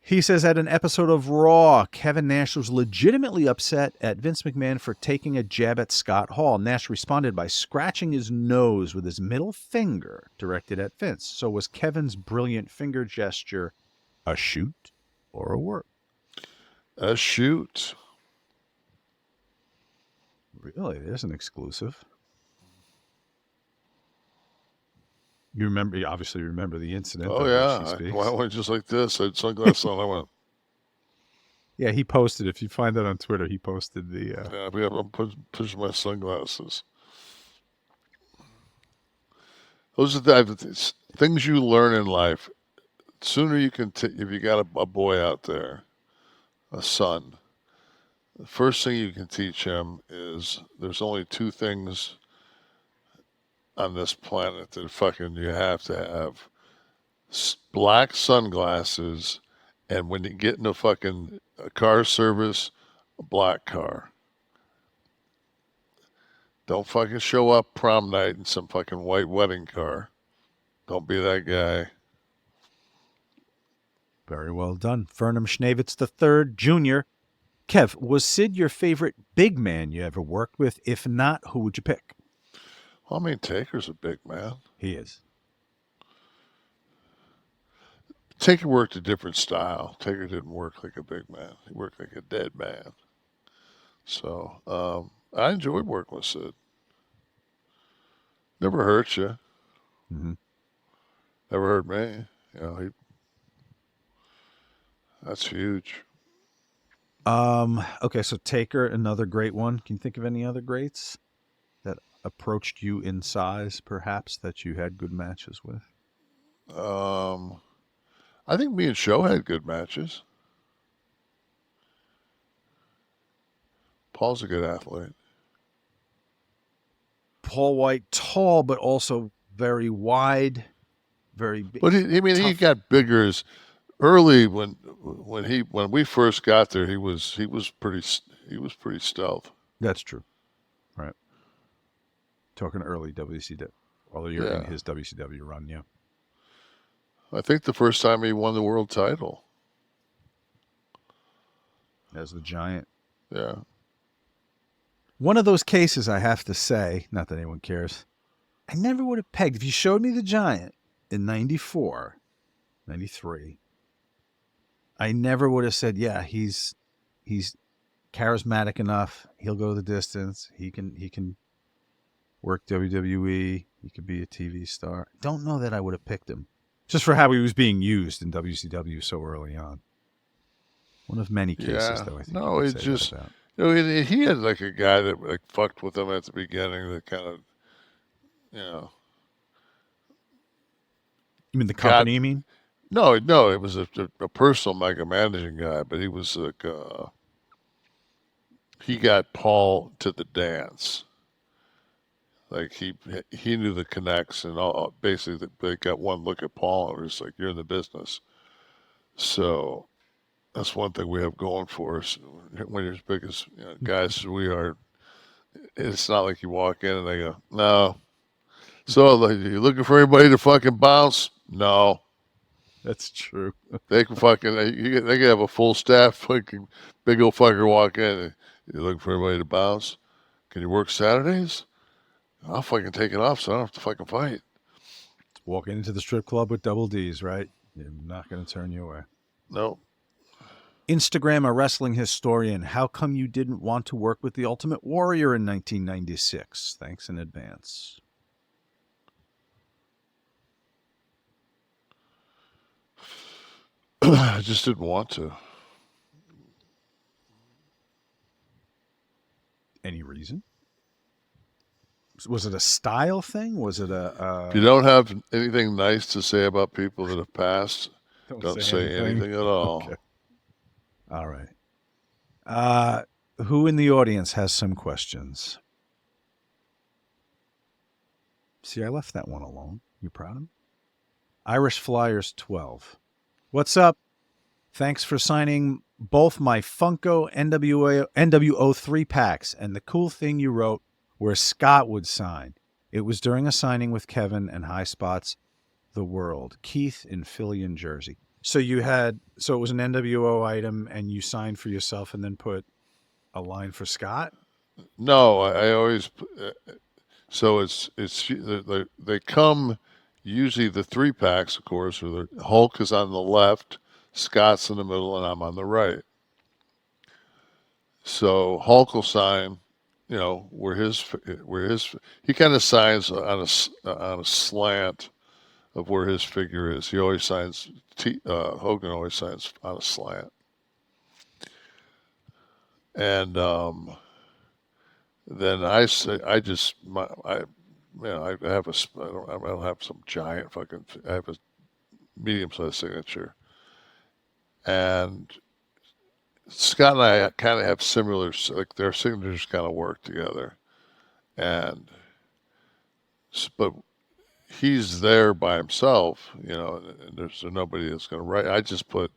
He says at an episode of Raw, Kevin Nash was legitimately upset at Vince McMahon for taking a jab at Scott Hall. Nash responded by scratching his nose with his middle finger directed at Vince. So was Kevin's brilliant finger gesture a shoot or a work? A shoot. Really? There's an exclusive. You obviously remember the incident. Oh, yeah. I went just like this. I had sunglasses on. I went. Yeah, he posted. If you find that on Twitter, he posted the. Yeah, I'm pushing my sunglasses. Those are the things you learn in life. Sooner you can, if you got a boy out there, a son, the first thing you can teach him is there's only two things on this planet that fucking you have to have: black sunglasses, and when you get in a fucking car service, a black car. Don't fucking show up prom night in some fucking white wedding car. Don't be that guy. Very well done. Fernham Schnavitz III, Jr. Kev, was Sid your favorite big man you ever worked with? If not, who would you pick? Well, I mean, Taker's a big man. He is. Taker worked a different style. Taker didn't work like a big man. He worked like a dead man. So I enjoyed working with Sid. Never hurt you. Mm-hmm. Never hurt me. You know, that's huge. Okay, so Taker, another great one. Can you think of any other greats that approached you in size, perhaps, that you had good matches with? I think me and Show had good matches. Paul's a good athlete. Paul White, tall, but also very wide, very big. But he got bigger as early when we first got there. He was pretty stealth. That's true, right? Talking early WCW, although you're in his WCW run, yeah. I think the first time he won the world title as the Giant. Yeah. One of those cases, I have to say, not that anyone cares, I never would have pegged. If you showed me the Giant in 94, 93, I never would have said, yeah, he's charismatic enough. He'll go the distance. He can work WWE. He could be a TV star. Don't know that I would have picked him. Just for how he was being used in WCW so early on. One of many cases, though, I think. No, it's just, he had like a guy that like fucked with him at the beginning that kind of, You mean the company, you mean? No, it was a personal micromanaging guy, but he was like, he got Paul to the dance. Like he knew the connects and all. Basically, they got one look at Paul and it was like, you're in the business. So that's one thing we have going for us. When you're as big as guys as we are, it's not like you walk in and they go, no. So like, you looking for anybody to fucking bounce? No. That's true. They can fucking, they can have a full staff, fucking big old fucker walk in. You looking for anybody to bounce? Can you work Saturdays? I'll fucking take it off so I don't have to fucking fight. Walking into the strip club with double D's, right? They're not going to turn you away. No. Instagram, a wrestling historian. How come you didn't want to work with the Ultimate Warrior in 1996? Thanks in advance. I just didn't want to. Any reason? Was it a style thing? Was it If you don't have anything nice to say about people that have passed, don't say anything at all. Okay. All right. Who in the audience has some questions? See, I left that one alone. You proud of me? Irish Flyers 12. What's up? Thanks for signing both my Funko NWO 3-packs and the cool thing you wrote where Scott would sign. It was during a signing with Kevin and High Spots. the world. Keith in Philly and Jersey. So it was an NWO item, and you signed for yourself, and then put a line for Scott. No, I always. So they come usually the 3-packs, of course, or the Hulk is on the left, Scott's in the middle, and I'm on the right. So Hulk will sign, where his he kind of signs on a slant of where his figure is. He always signs. Hogan always signs on a slant, and then I don't have some giant fucking. I have a medium-sized signature, and Scott and I kind of have similar, like their signatures kind of work together, but he's there by himself, and there's nobody that's going to write. I just put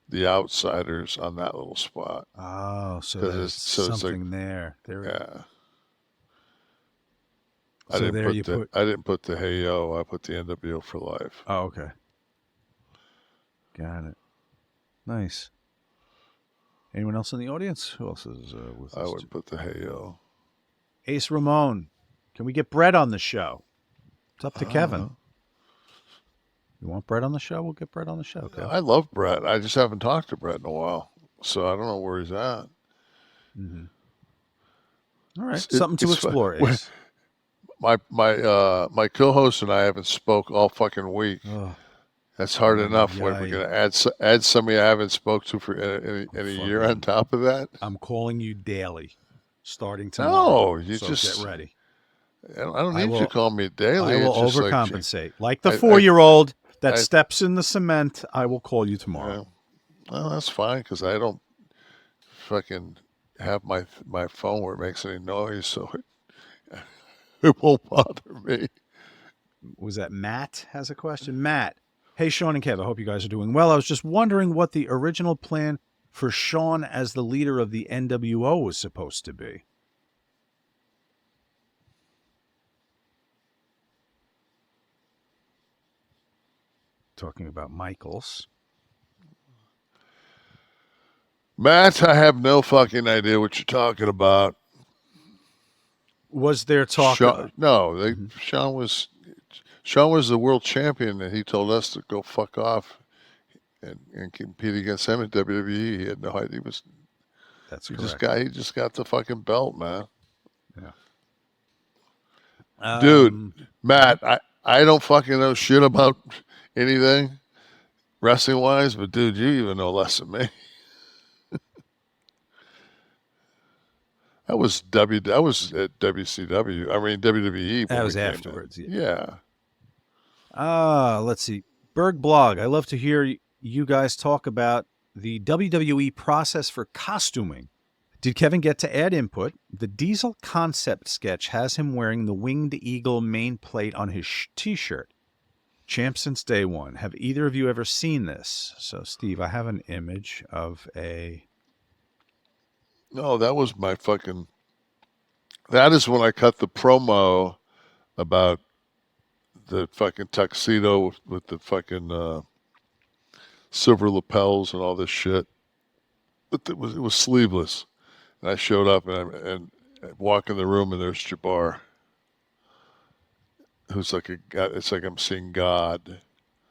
the outsiders on that little spot. Oh, so there's something there. Yeah. So I didn't put the Hey Yo. I put the NWO for life. Oh, okay. Got it. Nice. Anyone else in the audience? Who else is with us? I would put the Hey Yo. Ace Ramon. Can we get Bret on the show? It's up to Kevin. You want Bret on the show? We'll get Bret on the show. Okay. I love Bret. I just haven't talked to Bret in a while, so I don't know where he's at. Mm-hmm. All right, something to explore. Ace. My co-host and I haven't spoke all fucking week. Oh. That's hard enough. What, we're gonna add somebody I haven't spoke to for in a year on top of that. I'm calling you daily, starting tomorrow. No, you so just get ready. I don't need you to call me daily. I will it's overcompensate, like the 4-year-old that steps in the cement. I will call you tomorrow. Well, that's fine because I don't fucking have my phone where it makes any noise, so it won't bother me. Was that Matt has a question? Matt. Hey, Shawn and Kev, I hope you guys are doing well. I was just wondering what the original plan for Shawn as the leader of the NWO was supposed to be. Talking about Michaels. Matt, I have no fucking idea what you're talking about. Was there talk? Shawn was the world champion, and he told us to go fuck off and compete against him at WWE. He had no idea. He just got the fucking belt, man. Yeah. Dude, Matt, I don't fucking know shit about anything wrestling wise, but dude, you even know less than me. That was at WCW. I mean WWE. That was afterwards. Yeah. Let's see. Berg Blog. I love to hear you guys talk about the WWE process for costuming. Did Kevin get to add input? The Diesel concept sketch has him wearing the winged eagle main plate on his t-shirt. Champ since day one. Have either of you ever seen this? So, Steve, I have an image of a... No, that was my fucking... That is when I cut the promo about the fucking tuxedo with the fucking silver lapels and all this shit. But it was sleeveless. And I showed up and I walk in the room and there's Jabbar. Who's like it's like I'm seeing God.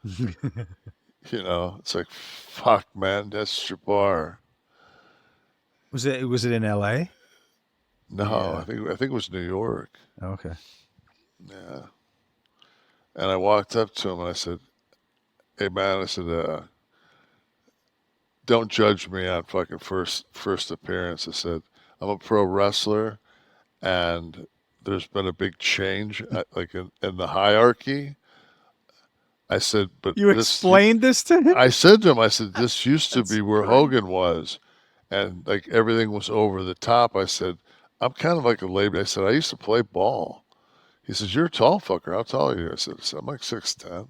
It's like, fuck, man, that's Jabbar. Was it in L.A.? No, yeah. I think it was New York. Okay. Yeah. And I walked up to him and I said, "Hey, man," I said, "don't judge me on fucking first appearance." I said, "I'm a pro wrestler, and there's been a big change, like in the hierarchy." I said, "But you explained this to him?" I said to him, I said, "This used to be where Hogan was, and like everything was over the top." I said, "I'm kind of like a lady." I said, "I used to play ball." He says, "You're a tall fucker. How tall are you?" I said, "I'm like 6'10".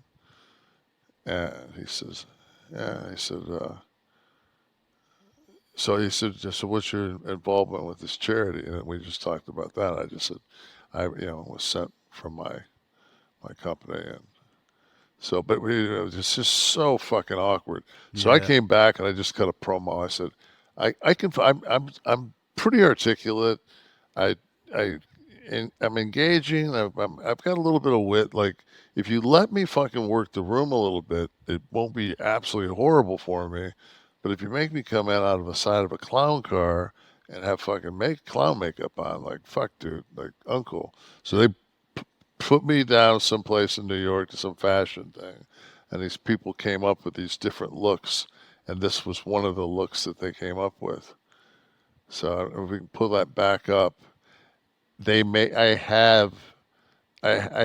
And he says, "Yeah." He said, so he said, "So what's your involvement with this charity?" And we just talked about that. I just said, I was sent from my company and So, but it was just so fucking awkward. So I came back and I just cut a promo. I said, I can, I'm pretty articulate. I, I'm engaging. I've got a little bit of wit. Like, if you let me fucking work the room a little bit, it won't be absolutely horrible for me. But if you make me come in out of the side of a clown car and have fucking clown makeup on, like, fuck, dude, like uncle. So they put me down someplace in New York to some fashion thing, and these people came up with these different looks, and this was one of the looks that they came up with. So if we can pull that back up, I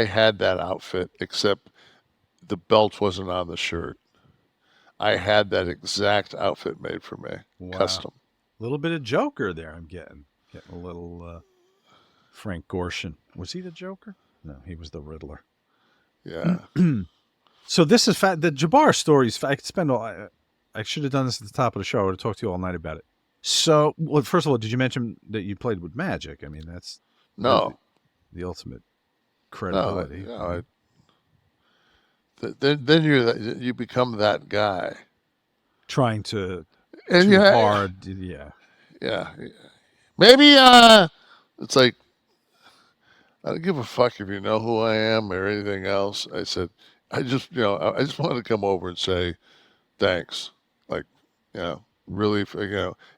had that outfit, except the belt wasn't on the shirt. I had that exact outfit made for me, custom. A little bit of Joker there. I'm getting a little Frank Gorshin. Was he the Joker? No, he was the Riddler. Yeah. So this is the Jabbar stories. I could spend I should have done this at the top of the show. I would have talked to you all night about it. So, well, first of all, did you mention that you played with magic? I mean, that's the ultimate credibility. No, then you become that guy trying to and too hard. Yeah. Maybe it's like, I don't give a fuck if you know who I am or anything else. I said, I just wanted to come over and say thanks. Like, really,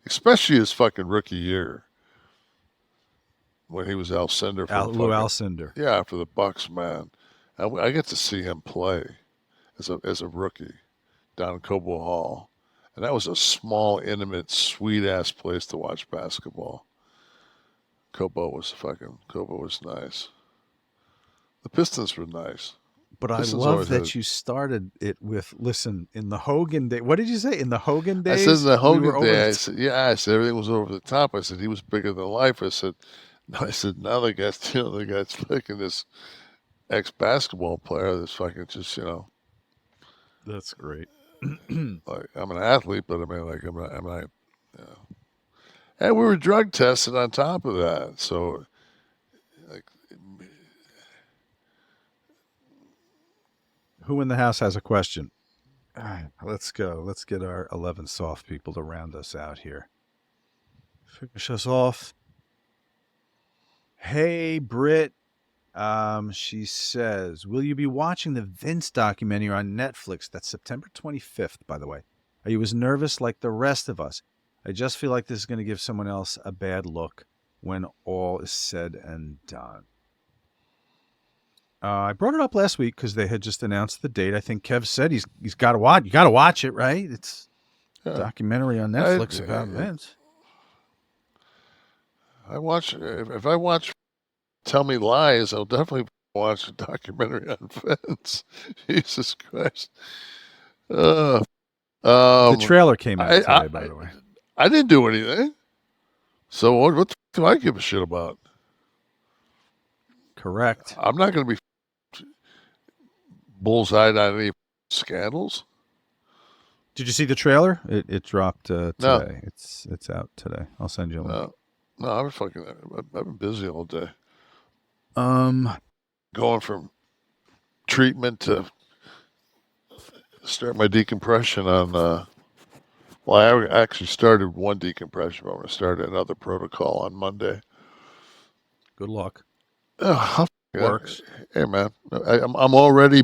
especially his fucking rookie year when he was Alcindor. Lou Alcindor. Yeah, for the Bucks, man. I get to see him play as a rookie down in Cobo Hall. And that was a small, intimate, sweet-ass place to watch basketball. Cobo was nice. The Pistons were nice. But I love that you started it with, listen, in the Hogan day. What did you say? In the Hogan days? I said in the Hogan day. I said everything was over the top. I said he was bigger than life. I said now the guy's fucking this ex-basketball player that's fucking just, That's great. Like, I'm an athlete, but I mean, like, and we were drug tested on top of that. So, like, who in the house has a question? All right, let's go. Let's get our 11 soft people to round us out here. Finish us off. Hey, Brit. She says, will you be watching the Vince documentary on Netflix? That's September 25th, by the way. Are you as nervous like the rest of us? I just feel like this is going to give someone else a bad look when all is said and done. I brought it up last week because they had just announced the date. I think Kev said he's got to watch. You got to watch it, right? It's a documentary on Netflix about Vince. If I watch Tell Me Lies, I'll definitely watch a documentary on Vince. Jesus Christ. The trailer came out today, by the way. I didn't do anything. So what the do I give a shit about? Correct. I'm not going to be bullseyed on any scandals. Did you see the trailer? It dropped today. No. It's out today. I'll send you a link. No, I've been busy all day. Going from treatment to start my decompression on. Well, I actually started one decompression, but I'm going to start another protocol on Monday. Good luck. Works. Hey, man, I'm already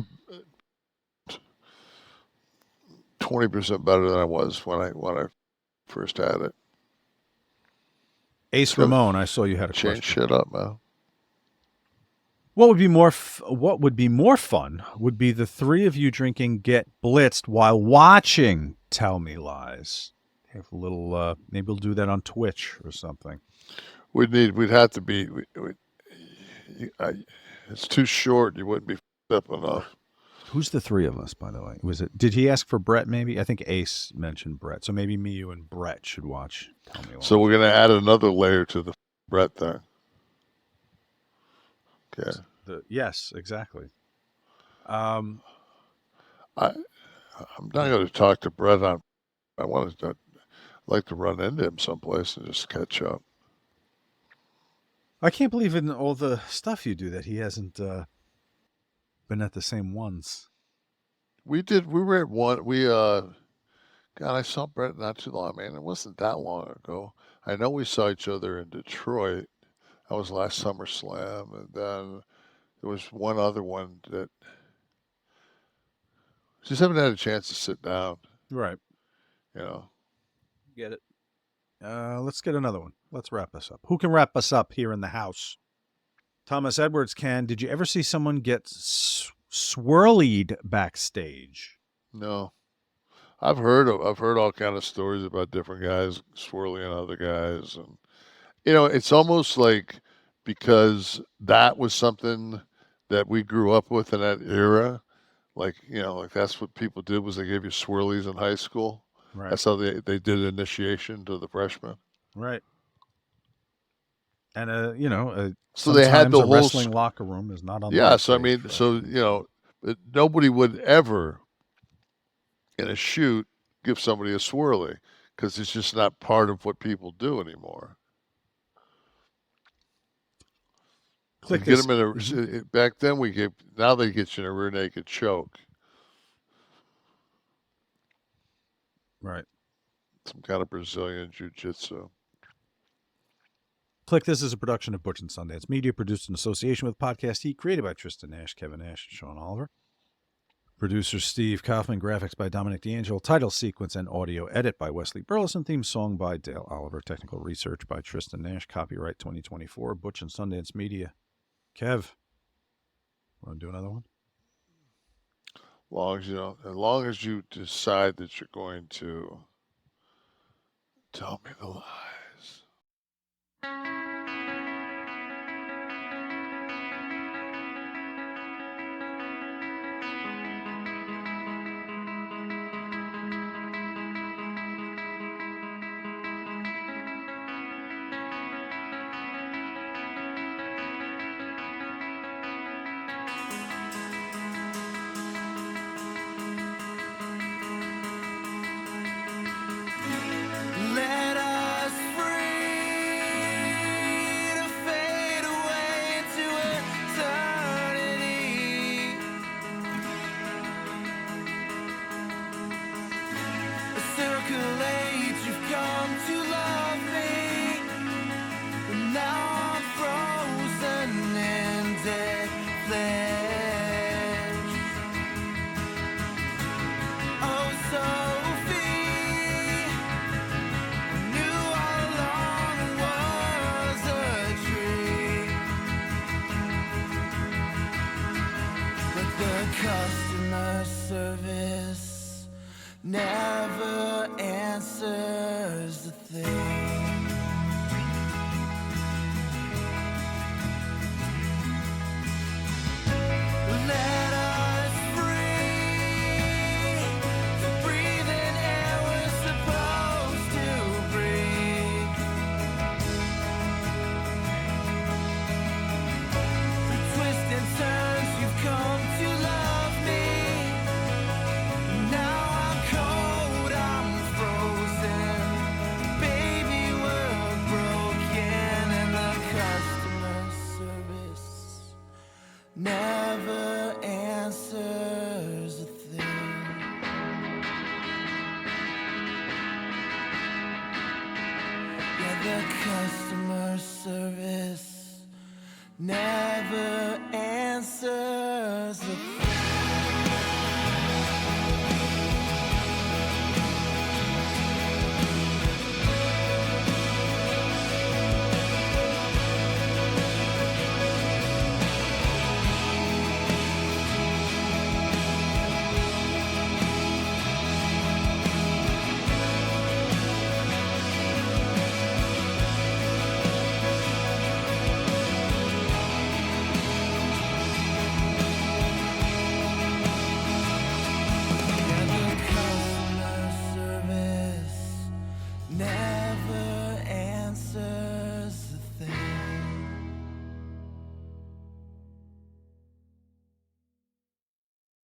20% better than I was when I first had it. Ace Ramon, I saw you had a question. Change shit up, man. What would be more fun would be the three of you drinking Get Blitzed while watching Tell Me Lies. Have a little, maybe we'll do that on Twitch or something. We'd have to be. It's too short. You wouldn't be up enough. Who's the three of us, by the way? Did he ask for Bret? Maybe I think Ace mentioned Bret. So maybe me, you, and Bret should watch Tell Me Lies. So we're gonna add another layer to the Bret thing. Okay. Yes, exactly. I'm not going to talk to Bret on. I'd like to run into him someplace and just catch up. I can't believe in all the stuff you do that he hasn't been at the same ones. We did. We were at one. God, I saw Bret not too long, man. It wasn't that long ago. I know we saw each other in Detroit. That was last SummerSlam, and then there was one other one that just haven't had a chance to sit down. Right. You know. Get it. Let's get another one. Let's wrap us up. Who can wrap us up here in the house? Thomas Edwards can. Did you ever see someone get swirlied backstage? No. I've heard all kind of stories about different guys swirling on other guys, and it's almost like because that was something that we grew up with in that era, like that's what people did was they gave you swirlies in high school. Right. That's how they did initiation to the freshmen. Right. And so they had the a whole wrestling locker room is not on. Yeah, so I mean, so nobody would ever in a shoot give somebody a swirly because it's just not part of what people do anymore. Kliq Get them in back then now they get you in a rear naked choke. Right. Some kind of Brazilian jiu-jitsu. Kliq, this is a production of Butch and Sundance Media, produced in association with Podcast Heat, created by Tristan Nash, Kevin Nash, and Sean Oliver. Producer Steve Kaufman, graphics by Dominic D'Angelo, title sequence and audio edit by Wesley Burleson, theme song by Dale Oliver, technical research by Tristan Nash, copyright 2024, Butch and Sundance Media. Kev, want to do another one? As long as you decide that you're going to tell me the lies. Customer service never answers the thing. Let us free to breathe in air we're supposed to breathe. Through twists and turns you've come to love. Never answers a thing. Yeah, the customer service never